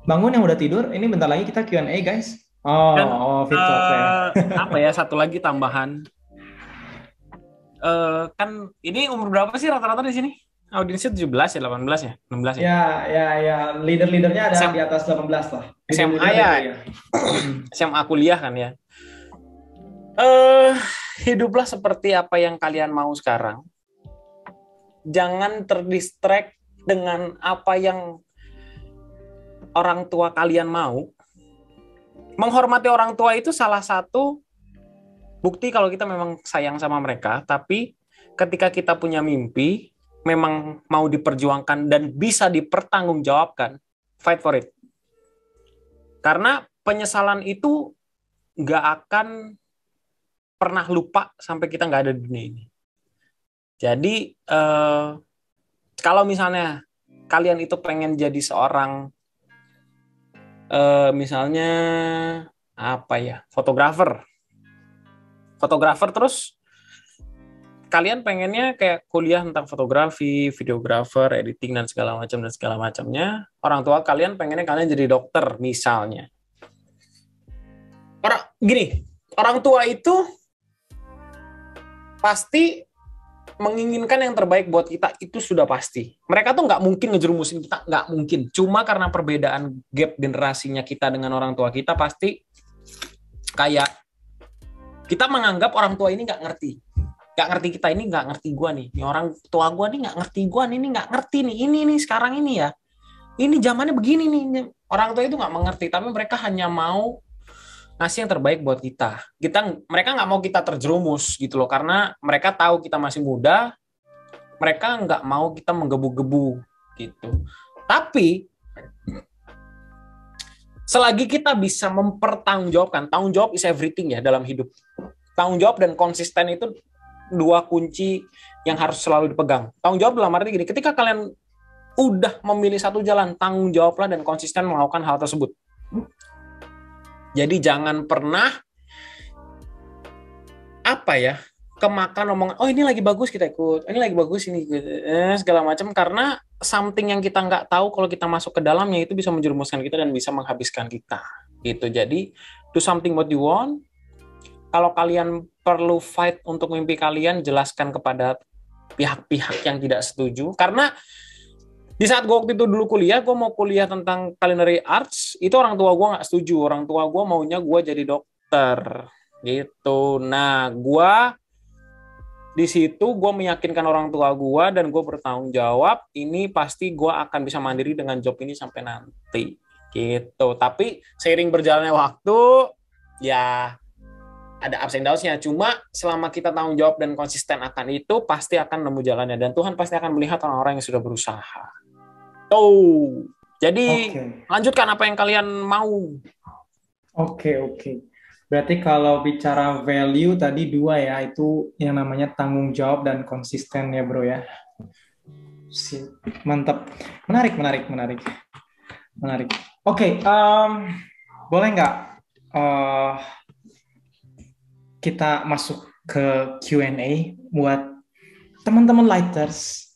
Bangun yang udah tidur, ini bentar lagi kita Q&A guys. Dan Virtual clap. apa ya, satu lagi tambahan. Kan ini umur berapa sih rata-rata di sini? Audiensnya 17 ya, 18 ya, 16 ya? Ya. Leader-leadernya ada di atas 18 lah. SMA ya. SMA kuliah kan ya. Hiduplah seperti apa yang kalian mau sekarang. Jangan terdistract dengan apa yang orang tua kalian mau. Menghormati orang tua itu salah satu bukti kalau kita memang sayang sama mereka, tapi ketika kita punya mimpi, memang mau diperjuangkan dan bisa dipertanggungjawabkan, fight for it. Karena penyesalan itu nggak akan pernah lupa sampai kita nggak ada di dunia ini. Jadi, kalau misalnya kalian itu pengen jadi seorang, misalnya, apa ya, fotografer terus kalian pengennya kayak kuliah tentang fotografi, videografer, editing dan segala macamnya. Orang tua kalian pengennya kalian jadi dokter misalnya. Orang tua itu pasti menginginkan yang terbaik buat kita, itu sudah pasti. Mereka tuh nggak mungkin ngejerumusin kita, nggak mungkin. Cuma karena perbedaan gap generasinya kita dengan orang tua kita, pasti kayak kita menganggap orang tua ini nggak ngerti kita, ini nggak ngerti gua nih. Ini orang tua gua nih nggak ngerti gua nih, ini nggak ngerti nih, ini sekarang ini ya. Ini zamannya begini nih. Orang tua itu nggak mengerti, tapi mereka hanya mau ngasih yang terbaik buat kita. Mereka nggak mau kita terjerumus gitu loh, karena mereka tahu kita masih muda. Mereka nggak mau kita menggebu-gebu gitu. Tapi selagi kita bisa mempertanggungjawabkan, tanggung jawab is everything ya dalam hidup. Tanggung jawab dan konsisten itu dua kunci yang harus selalu dipegang. Tanggung jawab dalam arti gini, ketika kalian udah memilih satu jalan, tanggung jawablah dan konsisten melakukan hal tersebut. Jadi jangan pernah kemakan omongan, oh ini lagi bagus kita ikut, ini lagi bagus ini segala macam, karena something yang kita nggak tahu kalau kita masuk ke dalamnya itu bisa menjerumuskan kita dan bisa menghabiskan kita gitu. Jadi do something what you want. Kalau kalian perlu fight untuk mimpi kalian, jelaskan kepada pihak-pihak yang tidak setuju. Karena di saat gue waktu itu dulu kuliah, gue mau kuliah tentang culinary arts, itu orang tua gue nggak setuju. Orang tua gue maunya gue jadi dokter gitu. Nah, gue di situ gue meyakinkan orang tua gue dan gue bertanggung jawab, ini pasti gue akan bisa mandiri dengan job ini sampai nanti gitu. Tapi seiring berjalannya waktu ya ada ups and downs-nya. Cuma selama kita tanggung jawab dan konsisten akan itu, pasti akan nemu jalannya, dan Tuhan pasti akan melihat orang-orang yang sudah berusaha. Jadi lanjutkan apa yang kalian mau. Oke. Berarti kalau bicara value tadi dua ya, itu yang namanya tanggung jawab dan konsisten ya bro ya. Mantap. Menarik. Oke, boleh nggak kita masuk ke Q&A buat teman-teman lighters?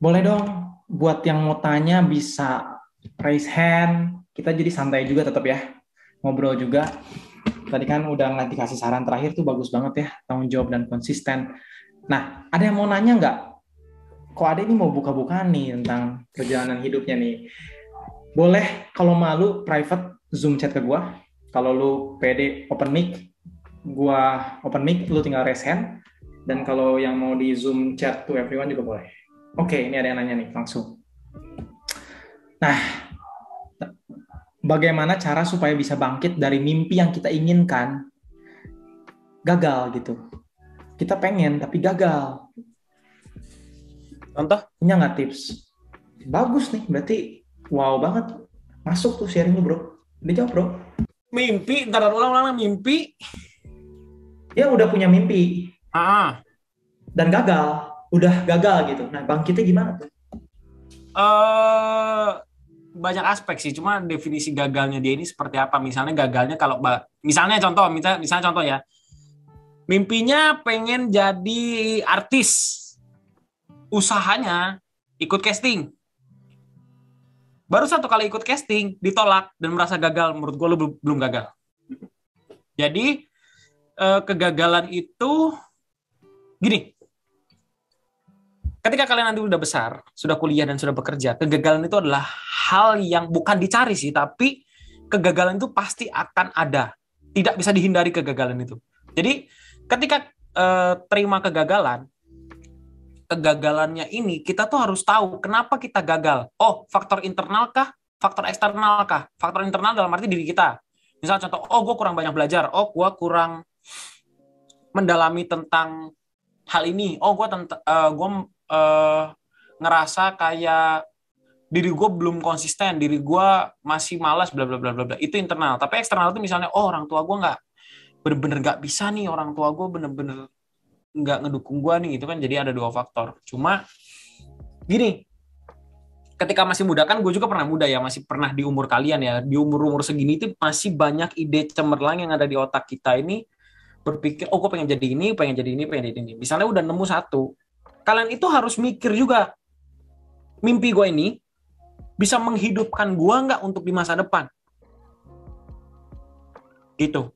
Boleh dong, buat yang mau tanya bisa raise hand. Kita jadi santai juga tetap ya, ngobrol juga. Tadi kan udah nanti kasih saran terakhir tuh bagus banget ya, tanggung jawab dan konsisten. Nah, ada yang mau nanya nggak? Kok ada ini mau buka-bukaan nih tentang perjalanan hidupnya nih. Boleh, kalau malu private Zoom chat ke gua. Kalau lu pede open mic, gua open mic, lu tinggal raise hand. Dan kalau yang mau di Zoom chat to everyone juga boleh. Oke, ini ada yang nanya nih langsung. Nah, bagaimana cara supaya bisa bangkit dari mimpi yang kita inginkan gagal gitu? Kita pengen tapi gagal. Contoh? Punya nggak tips? Bagus nih, berarti wow banget. Masuk tuh sharing lu bro. Dijawab bro. Mimpi, ntar ulang-ulang mimpi. Dia udah punya mimpi Ah, dan gagal. Udah gagal gitu. Nah bangkitnya gimana tuh? eh banyak aspek sih. Cuma definisi gagalnya dia ini seperti apa? Misalnya gagalnya kalau misalnya contoh ya. Mimpinya pengen jadi artis. Usahanya ikut casting. Baru satu kali ikut casting ditolak dan merasa gagal. Menurut gue lu belum gagal. Jadi kegagalan itu gini. Ketika kalian nanti udah besar, sudah kuliah dan sudah bekerja, kegagalan itu adalah hal yang bukan dicari sih, tapi kegagalan itu pasti akan ada. Tidak bisa dihindari kegagalan itu. Jadi ketika terima kegagalannya ini, kita tuh harus tahu kenapa kita gagal. Oh, faktor internal kah? Faktor eksternal kah? Faktor internal dalam arti diri kita. Misalnya contoh, oh gue kurang banyak belajar. Oh, gue kurang mendalami tentang hal ini. Oh, gue ngerasa kayak diri gue belum konsisten, diri gue masih malas, bla bla bla bla bla. Itu internal. Tapi eksternal itu misalnya, oh orang tua gue nggak bener-bener nggak bisa nih, orang tua gue bener-bener nggak ngedukung gue nih. Itu kan jadi ada dua faktor. Cuma gini, ketika masih muda kan gue juga pernah muda ya, masih pernah di umur kalian ya, di umur-umur segini itu masih banyak ide cemerlang yang ada di otak kita ini berpikir, oh gue pengen jadi ini, pengen jadi ini, pengen jadi ini. Misalnya udah nemu satu, kalian itu harus mikir juga, mimpi gue ini bisa menghidupkan gue nggak untuk di masa depan. Gitu.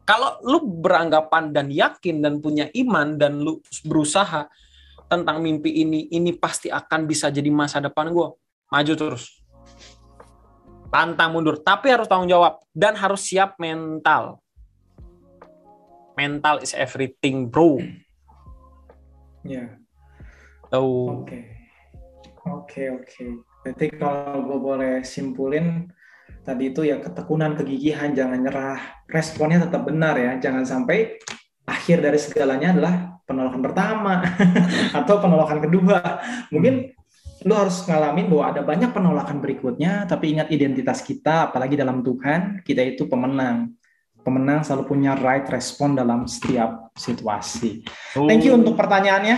Kalau lu beranggapan dan yakin dan punya iman dan lu berusaha tentang mimpi ini pasti akan bisa jadi masa depan gue, maju terus. Pantang mundur, tapi harus tanggung jawab dan harus siap mental. Mental is everything, bro. Ya. Tuh. Oke. Berarti kalau gue boleh simpulin, tadi itu ya ketekunan, kegigihan, jangan nyerah. Responnya tetap benar ya. Jangan sampai akhir dari segalanya adalah penolakan pertama atau penolakan kedua. Mungkin lu harus ngalamin bahwa ada banyak penolakan berikutnya, tapi ingat identitas kita, apalagi dalam Tuhan, kita itu pemenang. Pemenang selalu punya right respon dalam setiap situasi. Thank you untuk pertanyaannya.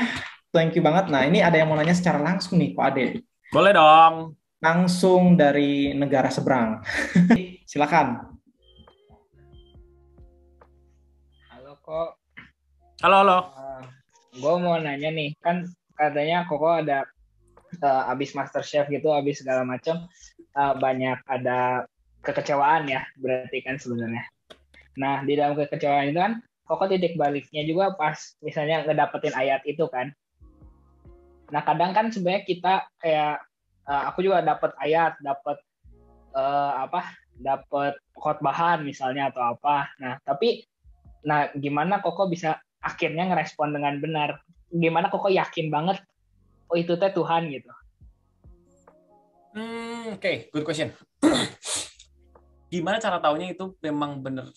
Thank you banget. Nah, ini ada yang mau nanya secara langsung nih, Pak Ade. Boleh dong. Langsung dari negara seberang. Silakan. Halo kok. Halo. Gue mau nanya nih, kan katanya Koko ada abis MasterChef gitu, abis segala macam, banyak ada kekecewaan ya, berarti kan sebenarnya. Nah, di dalam kekecewaan itu kan, Koko titik baliknya juga pas misalnya ngedapetin ayat itu kan. Nah, kadang kan sebenarnya kita kayak, aku juga dapet ayat, dapet khotbahan misalnya atau apa. Nah, tapi gimana Koko bisa akhirnya ngerespon dengan benar? Gimana Koko yakin banget, oh itu teh Tuhan gitu? Oke, good question. Gimana cara taunya itu memang benar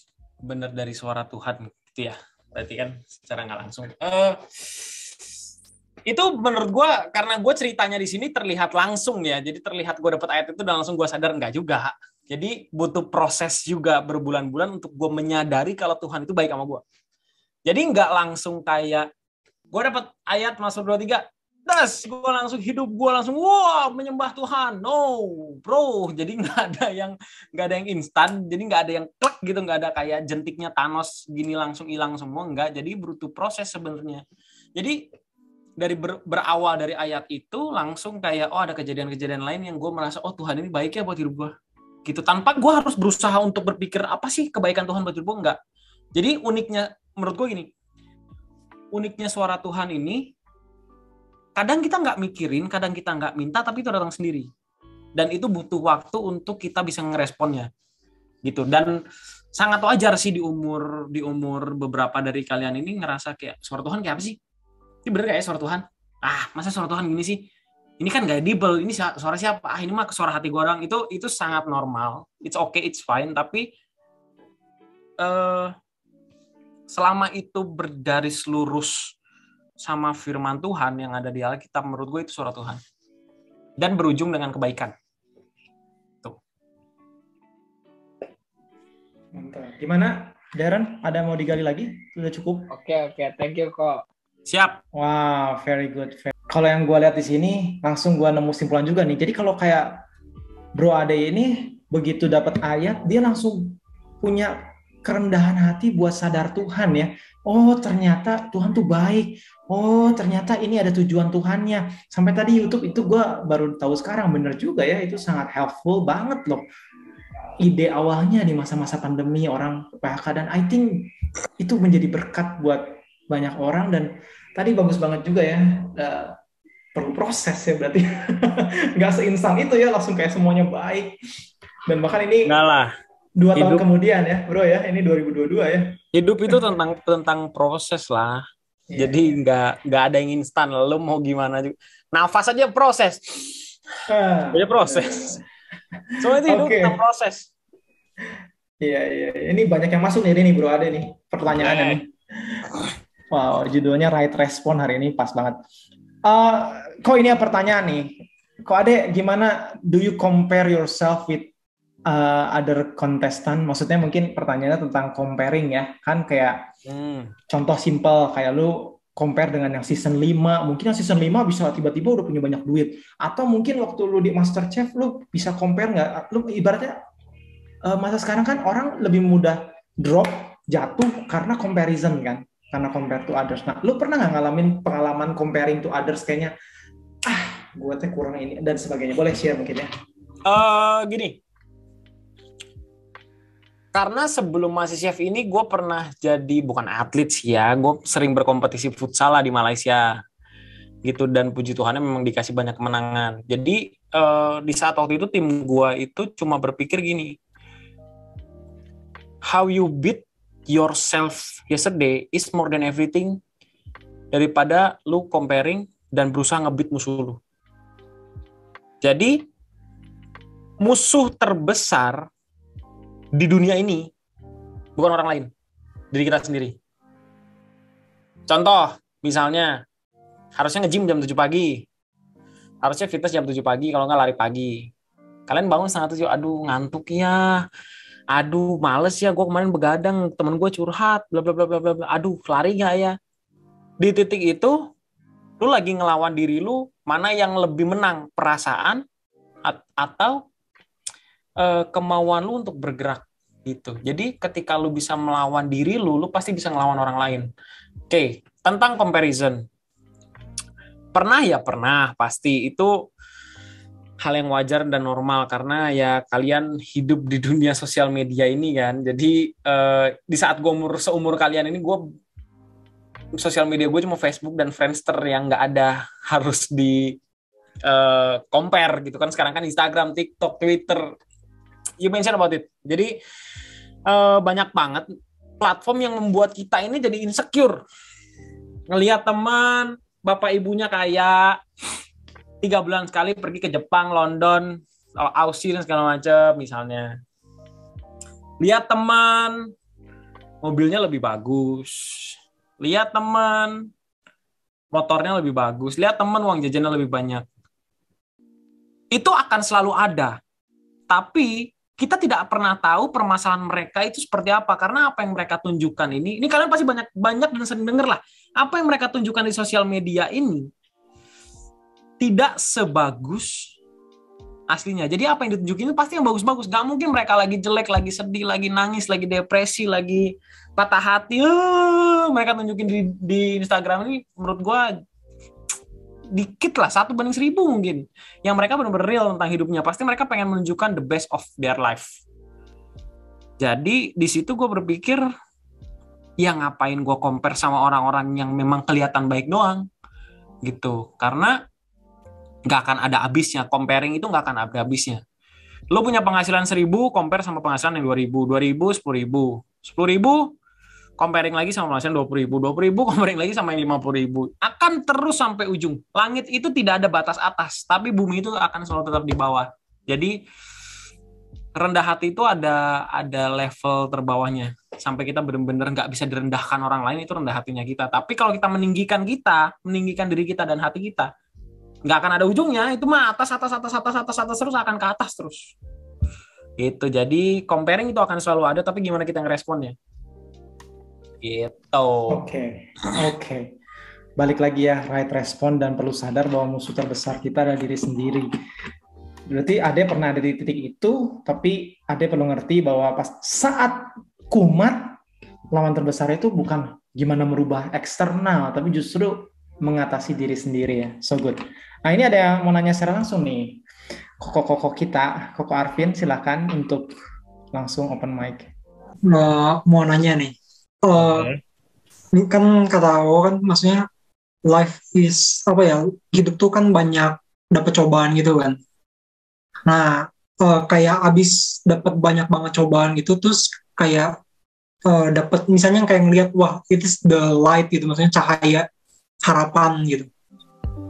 dari suara Tuhan gitu ya? Berarti kan secara nggak langsung. Itu menurut gue, karena gue ceritanya di sini terlihat langsung ya, jadi terlihat gue dapet ayat itu dan langsung gue sadar enggak juga. Jadi butuh proses juga berbulan-bulan untuk gue menyadari kalau Tuhan itu baik sama gue. Jadi nggak langsung kayak gue dapet ayat Mazmur 23, gue langsung hidup gue langsung menyembah Tuhan. No, bro. Jadi nggak ada yang instan. Jadi nggak ada yang klik gitu, nggak ada kayak jentiknya Thanos gini langsung hilang semua, nggak. Jadi butuh proses sebenarnya. Jadi dari berawal dari ayat itu langsung kayak ada kejadian-kejadian lain yang gue merasa Tuhan ini baik ya buat hidup gue gitu, tanpa gue harus berusaha untuk berpikir apa sih kebaikan Tuhan buat hidup gue, enggak. Jadi uniknya menurut gue gini, uniknya suara Tuhan ini kadang kita nggak mikirin, kadang kita nggak minta, tapi itu datang sendiri dan itu butuh waktu untuk kita bisa ngeresponnya gitu. Dan sangat wajar sih di umur beberapa dari kalian ini ngerasa kayak suara Tuhan kayak apa sih? Ini bener gak ya suara Tuhan? Masa suara Tuhan gini sih? Ini kan gak audible, ini suara siapa? Ini mah suara hati gue orang. Itu sangat normal. It's okay, it's fine. Tapi selama itu bergaris lurus sama firman Tuhan yang ada di Alkitab, menurut gue itu suara Tuhan. Dan berujung dengan kebaikan. Tuh. Mantap. Gimana, Darren? Ada mau digali lagi? Sudah cukup? Oke, thank you kok. Siap. Wow, very good. Kalau yang gue lihat di sini, langsung gue nemu simpulan juga nih. Jadi kalau kayak Bro Ade ini, begitu dapat ayat, dia langsung punya kerendahan hati buat sadar Tuhan ya. Oh, ternyata Tuhan tuh baik. Oh, ternyata ini ada tujuan Tuhannya. Sampai tadi YouTube itu gue baru tahu sekarang, bener juga ya. Itu sangat helpful banget loh. Ide awalnya di masa-masa pandemi orang PHK, dan I think itu menjadi berkat buat banyak orang. Dan tadi bagus banget juga ya, perlu proses ya berarti. Nggak seinstan itu ya, langsung kayak semuanya baik. Dan bahkan ini Enggak lah. 2 tahun kemudian ya bro ya, ini 2022 ya. Hidup itu tentang proses lah. Jadi nggak ada yang instan. Lo mau gimana juga. Nafas aja proses. Aja proses. Soalnya itu hidup tentang proses. Iya. Ini banyak yang masuk nih Bro Ade nih pertanyaannya nih. Wow, judulnya Right Response hari ini pas banget. Kok ini pertanyaan nih. Kok Ade, gimana do you compare yourself with other contestant? Maksudnya mungkin pertanyaannya tentang comparing ya. Kan kayak contoh simple kayak lu compare dengan yang season 5. Mungkin yang season 5 bisa tiba-tiba udah punya banyak duit. Atau mungkin waktu lu di MasterChef lu bisa compare nggak? Lu ibaratnya masa sekarang kan orang lebih mudah drop, jatuh karena comparison kan. Karena compare to others. Nah, lu pernah nggak ngalamin pengalaman comparing to others kayaknya, gue teh kurang ini dan sebagainya? Boleh share mungkin ya? Gini. Karena sebelum masih chef ini gue pernah jadi, bukan atlet sih ya, gue sering berkompetisi futsal lah di Malaysia gitu, dan puji Tuhannya memang dikasih banyak kemenangan. Jadi di saat waktu itu tim gue itu cuma berpikir gini, how you beat yourself yesterday is more than everything, daripada lu comparing dan berusaha nge-beat musuh lu. Jadi musuh terbesar di dunia ini bukan orang lain, diri kita sendiri. Contoh, misalnya harusnya nge-gym jam 7 pagi. Harusnya fitness jam 7 pagi, kalau nggak lari pagi. Kalian bangun setengah 7, aduh ngantuk ya. Aduh males ya, gue kemarin begadang, temen gue curhat, bla bla bla bla bla. Aduh, lari nggak ya? Di titik itu, lu lagi ngelawan diri lu, mana yang lebih menang, perasaan atau kemauan lu untuk bergerak gitu. Jadi ketika lu bisa melawan diri lu pasti bisa ngelawan orang lain. Oke, tentang comparison. Pernah ya, pernah, pasti itu hal yang wajar dan normal karena ya kalian hidup di dunia sosial media ini kan. Jadi di saat gue seumur kalian ini, gue sosial media gue cuma Facebook dan Friendster yang nggak ada harus di compare gitu kan. Sekarang kan Instagram, TikTok, Twitter, you mention about it. Jadi banyak banget platform yang membuat kita ini jadi insecure. Ngelihat teman, bapak ibunya kayak 3 bulan sekali pergi ke Jepang, London, Aussie dan segala macam misalnya. Lihat teman, mobilnya lebih bagus. Lihat teman, motornya lebih bagus. Lihat teman, uang jajannya lebih banyak. Itu akan selalu ada. Tapi kita tidak pernah tahu permasalahan mereka itu seperti apa, karena apa yang mereka tunjukkan ini kalian pasti banyak dan sering dengar lah, apa yang mereka tunjukkan di sosial media ini tidak sebagus aslinya. Jadi apa yang ditunjukin itu pasti yang bagus-bagus, gak mungkin mereka lagi jelek, lagi sedih, lagi nangis, lagi depresi, lagi patah hati, mereka tunjukin di Instagram ini menurut gue dikit lah, 1/1000 mungkin yang mereka benar-benar real tentang hidupnya. Pasti mereka pengen menunjukkan the best of their life. Jadi di situ gue berpikir, ya ngapain gue compare sama orang-orang yang memang kelihatan baik doang gitu, karena nggak akan ada habisnya. Comparing itu nggak akan ada habisnya. Lo punya penghasilan 1.000, compare sama penghasilan yang 2.000, 2.000, 10.000, 10.000 comparing lagi sama penghasilan 20.000, 20.000 comparing lagi sama yang 50.000. Akan terus sampai ujung. Langit itu tidak ada batas atas, tapi bumi itu akan selalu tetap di bawah. Jadi rendah hati itu ada level terbawahnya. sampai kita benar-benar nggak bisa direndahkan orang lain, itu rendah hatinya kita. Tapi kalau kita meninggikan diri kita dan hati kita, nggak akan ada ujungnya. Itu mah atas terus, akan ke atas terus. Itu jadi comparing itu akan selalu ada, tapi gimana kita ngeresponnya? Gitu. Oke. Balik lagi ya, right respon dan perlu sadar bahwa musuh terbesar kita adalah diri sendiri. Berarti Ade pernah ada di titik itu, tapi Ade perlu ngerti bahwa pas saat kumat, lawan terbesar itu bukan gimana merubah eksternal, tapi justru mengatasi diri sendiri ya. So good. Nah ini ada yang mau nanya secara langsung nih. Koko kita, Koko Arvin, silakan untuk langsung open mic. Mau nanya nih. Ini kan kata aku kan maksudnya life is hidup tuh kan banyak dapat cobaan gitu kan. Nah kayak abis dapat banyak banget cobaan gitu, terus kayak dapat misalnya kayak ngelihat wah it is the light gitu, maksudnya cahaya harapan gitu.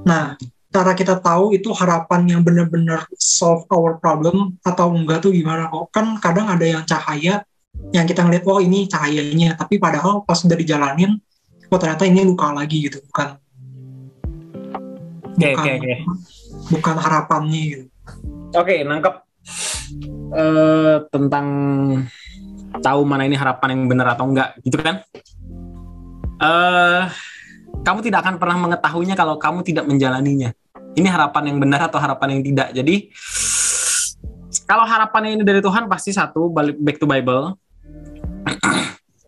Nah cara kita tahu itu harapan yang benar-benar solve our problem atau enggak tuh gimana kok? Kan kadang ada yang cahaya yang kita ngeliat oh ini cahayanya, tapi padahal pas udah dijalanin oh ternyata ini luka lagi gitu, bukan harapannya gitu. Oke, nangkep tentang tahu mana ini harapan yang benar atau enggak gitu kan. Kamu tidak akan pernah mengetahuinya kalau kamu tidak menjalaninya. Ini harapan yang benar atau harapan yang tidak. Jadi kalau harapannya ini dari Tuhan pasti satu, back to Bible.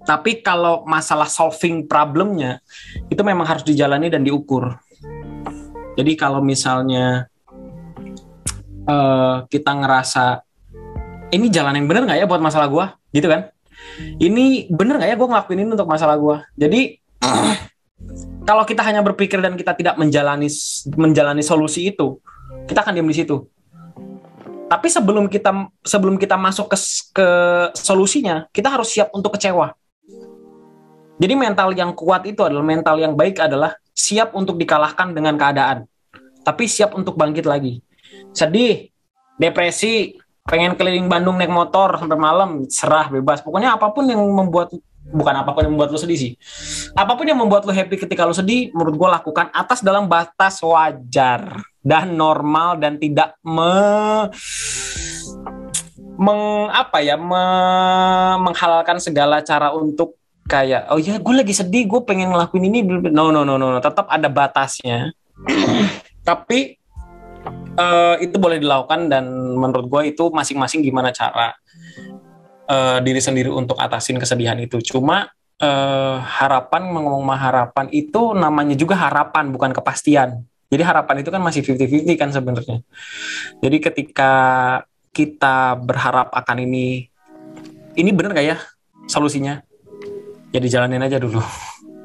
Tapi kalau masalah solving problemnya itu memang harus dijalani dan diukur. Jadi kalau misalnya kita ngerasa ini jalan yang benar nggak ya buat masalah gue, gitu kan? Ini benar nggak ya gue ngelakuin ini untuk masalah gue? Jadi kalau kita hanya berpikir dan kita tidak menjalani solusi itu, kita akan diam di situ. Tapi sebelum kita masuk ke solusinya, kita harus siap untuk kecewa. Jadi mental yang kuat itu adalah mental yang baik adalah siap untuk dikalahkan dengan keadaan, tapi siap untuk bangkit lagi. Sedih, depresi, pengen keliling Bandung naik motor sampai malam, serah bebas. Pokoknya apapun yang membuat lo sedih sih. Apapun yang membuat lo happy ketika lo sedih, menurut gue lakukan atas dalam batas wajar dan normal dan tidak menghalalkan segala cara untuk kayak oh ya gue lagi sedih, gue pengen ngelakuin ini. No. Tetap ada batasnya. Tapi itu boleh dilakukan dan menurut gue itu masing-masing gimana cara diri sendiri untuk atasin kesedihan itu. Cuma ngomong harapan itu namanya juga harapan, bukan kepastian. Jadi harapan itu kan masih 50-50 kan sebenarnya. Jadi ketika kita berharap akan ini benar nggak ya solusinya? Ya dijalanin aja dulu.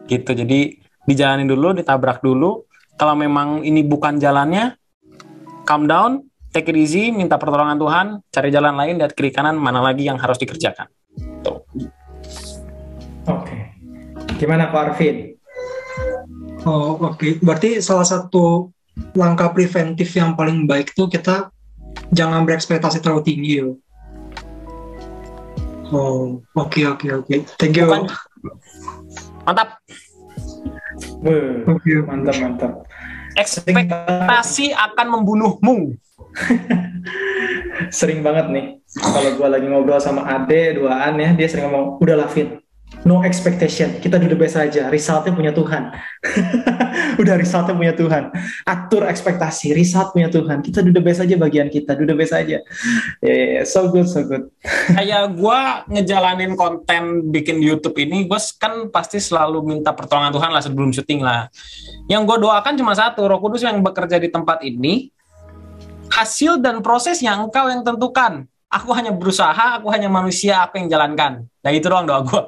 Gitu. Jadi dijalanin dulu, ditabrak dulu. Kalau memang ini bukan jalannya, calm down, take it easy, minta pertolongan Tuhan, cari jalan lain, lihat kiri kanan, mana lagi yang harus dikerjakan. Tuh. Oke. Gimana Pak Arvin? Oh, oke. Berarti salah satu langkah preventif yang paling baik itu kita jangan berekspektasi terlalu tinggi. Oh, oke. Thank you. Mantap. Mantap. Ekspektasi akan membunuhmu. Sering banget nih kalau gue lagi ngobrol sama Ade duaan ya, dia sering ngomong udahlah Vin, no expectation, kita duduk biasa aja, resultnya punya Tuhan. Udah resultnya punya Tuhan, atur ekspektasi, result punya Tuhan, kita duduk biasa aja, bagian kita duduk biasa aja. So good. Kayak gue ngejalanin konten bikin YouTube ini, gue kan pasti selalu minta pertolongan Tuhan lah sebelum syuting lah. Yang gue doakan cuma satu, Roh Kudus yang bekerja di tempat ini, hasil dan prosesnya engkau yang tentukan. Aku hanya berusaha, aku hanya manusia, aku yang jalankan. Nah itu doang doa gue.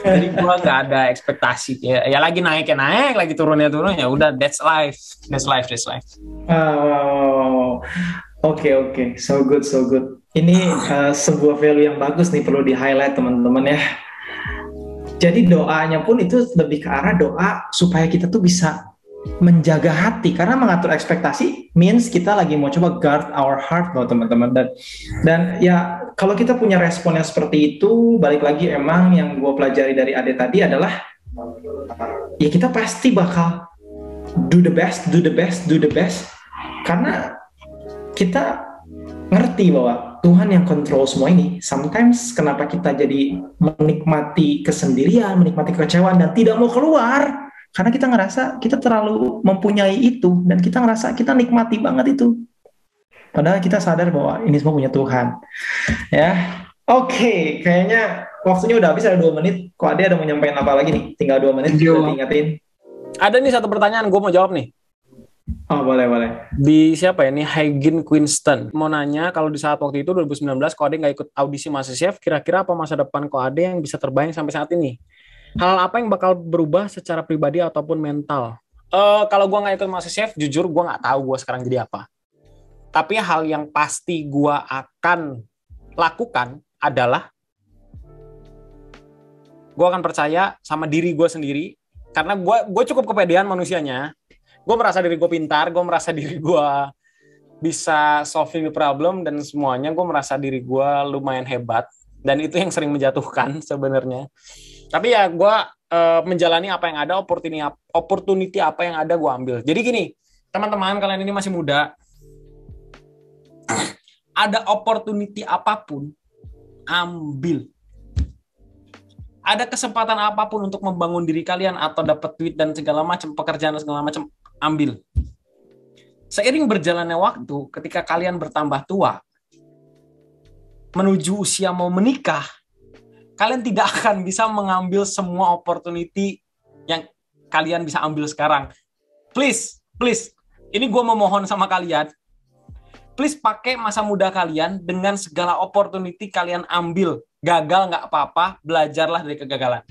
Jadi gue nggak ada ekspektasi. Ya lagi naik, lagi turun. Ya udah, that's life. Oke. So good. Ini sebuah value yang bagus nih, perlu di-highlight teman-teman ya. Jadi doanya pun itu lebih ke arah doa supaya kita tuh bisa menjaga hati, karena mengatur ekspektasi means kita lagi mau coba guard our heart loh teman-teman. Dan ya kalau kita punya respon yang seperti itu, balik lagi emang yang gue pelajari dari Ade tadi adalah ya kita pasti bakal do the best, karena kita ngerti bahwa Tuhan yang kontrol semua ini. Sometimes kenapa kita jadi menikmati kesendirian, menikmati kekecewaan dan tidak mau keluar, karena kita ngerasa kita terlalu mempunyai itu, dan kita ngerasa kita nikmati banget itu. Padahal kita sadar bahwa ini semua punya Tuhan. Ya, oke, kayaknya waktunya udah habis, ada 2 menit. Kok ada mau nyampein apa lagi nih? Tinggal 2 menit, udah diingetin. Ada nih satu pertanyaan, gue mau jawab nih. Oh, boleh. Di siapa ya? Ini Hagen Quinston. Mau nanya, kalau di saat waktu itu 2019, Ko Ade nggak ikut audisi MasterChef, kira-kira apa masa depan Ko Ade yang bisa terbayang sampai saat ini? Hal apa yang bakal berubah secara pribadi ataupun mental? Kalau gue nggak ikut MasterChef, jujur gue nggak tahu gue sekarang jadi apa. Tapi hal yang pasti gue akan lakukan adalah gue akan percaya sama diri gue sendiri, karena gue cukup kepedean manusianya. Gue merasa diri gue pintar, gue merasa diri gue bisa solving the problem dan semuanya. Gue merasa diri gue lumayan hebat, dan itu yang sering menjatuhkan sebenarnya. Tapi ya gue menjalani apa yang ada, opportunity apa yang ada gue ambil. Jadi gini, teman-teman, kalian ini masih muda, ada opportunity apapun, ambil. Ada kesempatan apapun untuk membangun diri kalian atau dapat duit dan segala macam, pekerjaan dan segala macam, ambil. Seiring berjalannya waktu, ketika kalian bertambah tua, menuju usia mau menikah, kalian tidak akan bisa mengambil semua opportunity yang kalian bisa ambil sekarang. Please, ini gue memohon sama kalian, please pakai masa muda kalian dengan segala opportunity kalian ambil. Gagal nggak apa-apa, belajarlah dari kegagalan.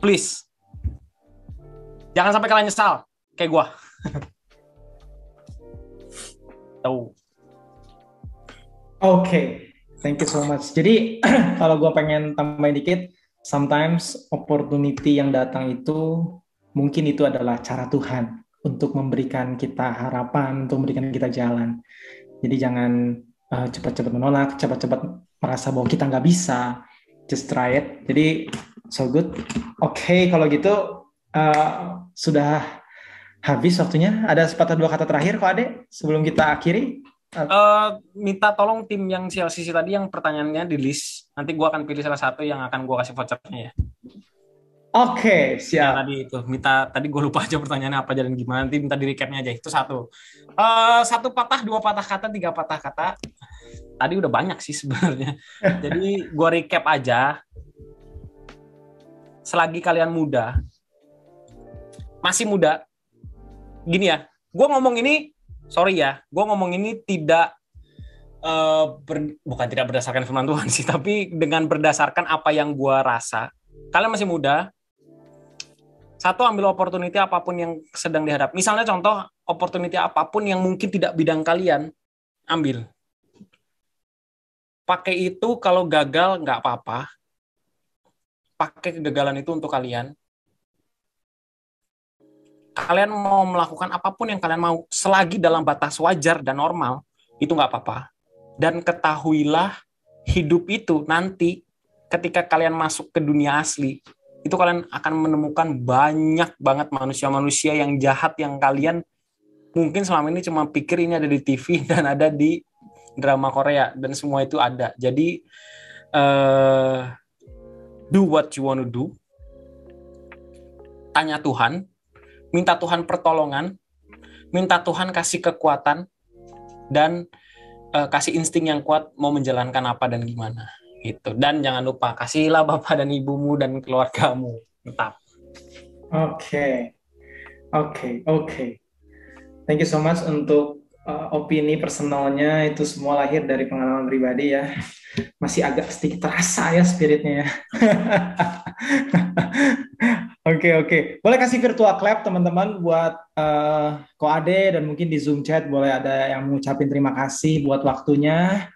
Please. Jangan sampai kalian nyesal, kayak gue. Tahu. Oke. Thank you so much. Jadi kalau gue pengen tambahin dikit, sometimes opportunity yang datang itu mungkin itu adalah cara Tuhan untuk memberikan kita harapan, untuk memberikan kita jalan. Jadi jangan cepat-cepat menolak, cepat-cepat merasa bahwa kita nggak bisa. Just try it. Jadi so good. Oke, kalau gitu sudah habis waktunya. Ada sepatah 2 kata terakhir kok Ade sebelum kita akhiri. Minta tolong tim yang CLCC tadi yang pertanyaannya di list. Nanti gue akan pilih salah satu yang akan gue kasih vouchernya ya. Oke, siap. Ya, tadi gue lupa aja pertanyaannya apa dan gimana. Nanti minta di recapnya aja. Itu satu. 1 patah, 2 patah kata, 3 patah kata. Tadi udah banyak sih sebenarnya. Jadi gue recap aja. Selagi kalian muda, masih muda, gini ya. Gue ngomong ini, sorry ya, gue ngomong ini tidak bukan tidak berdasarkan firman Tuhan sih, tapi dengan berdasarkan apa yang gue rasa. Kalian masih muda. Satu, ambil opportunity apapun yang sedang dihadap. Misalnya contoh, opportunity apapun yang mungkin tidak bidang kalian, ambil. Pakai itu, kalau gagal nggak apa-apa. Pakai kegagalan itu untuk kalian. Kalian mau melakukan apapun yang kalian mau, selagi dalam batas wajar dan normal, itu nggak apa-apa. Dan ketahuilah, hidup itu nanti, ketika kalian masuk ke dunia asli, itu kalian akan menemukan banyak banget manusia-manusia yang jahat, yang kalian mungkin selama ini cuma pikir ini ada di TV dan ada di drama Korea, dan semua itu ada. Jadi do what you want to do. Tanya Tuhan, minta Tuhan pertolongan, minta Tuhan kasih kekuatan, dan kasih insting yang kuat mau menjalankan apa dan gimana gitu. Dan jangan lupa kasihilah bapak dan ibumu dan keluargamu tetap. Oke. Thank you so much untuk opini personalnya, itu semua lahir dari pengalaman pribadi ya. Masih agak sedikit terasa ya spiritnya ya. Oke. Boleh kasih virtual clap teman-teman buat Ko Ade, dan mungkin di Zoom chat boleh ada yang mengucapin terima kasih buat waktunya.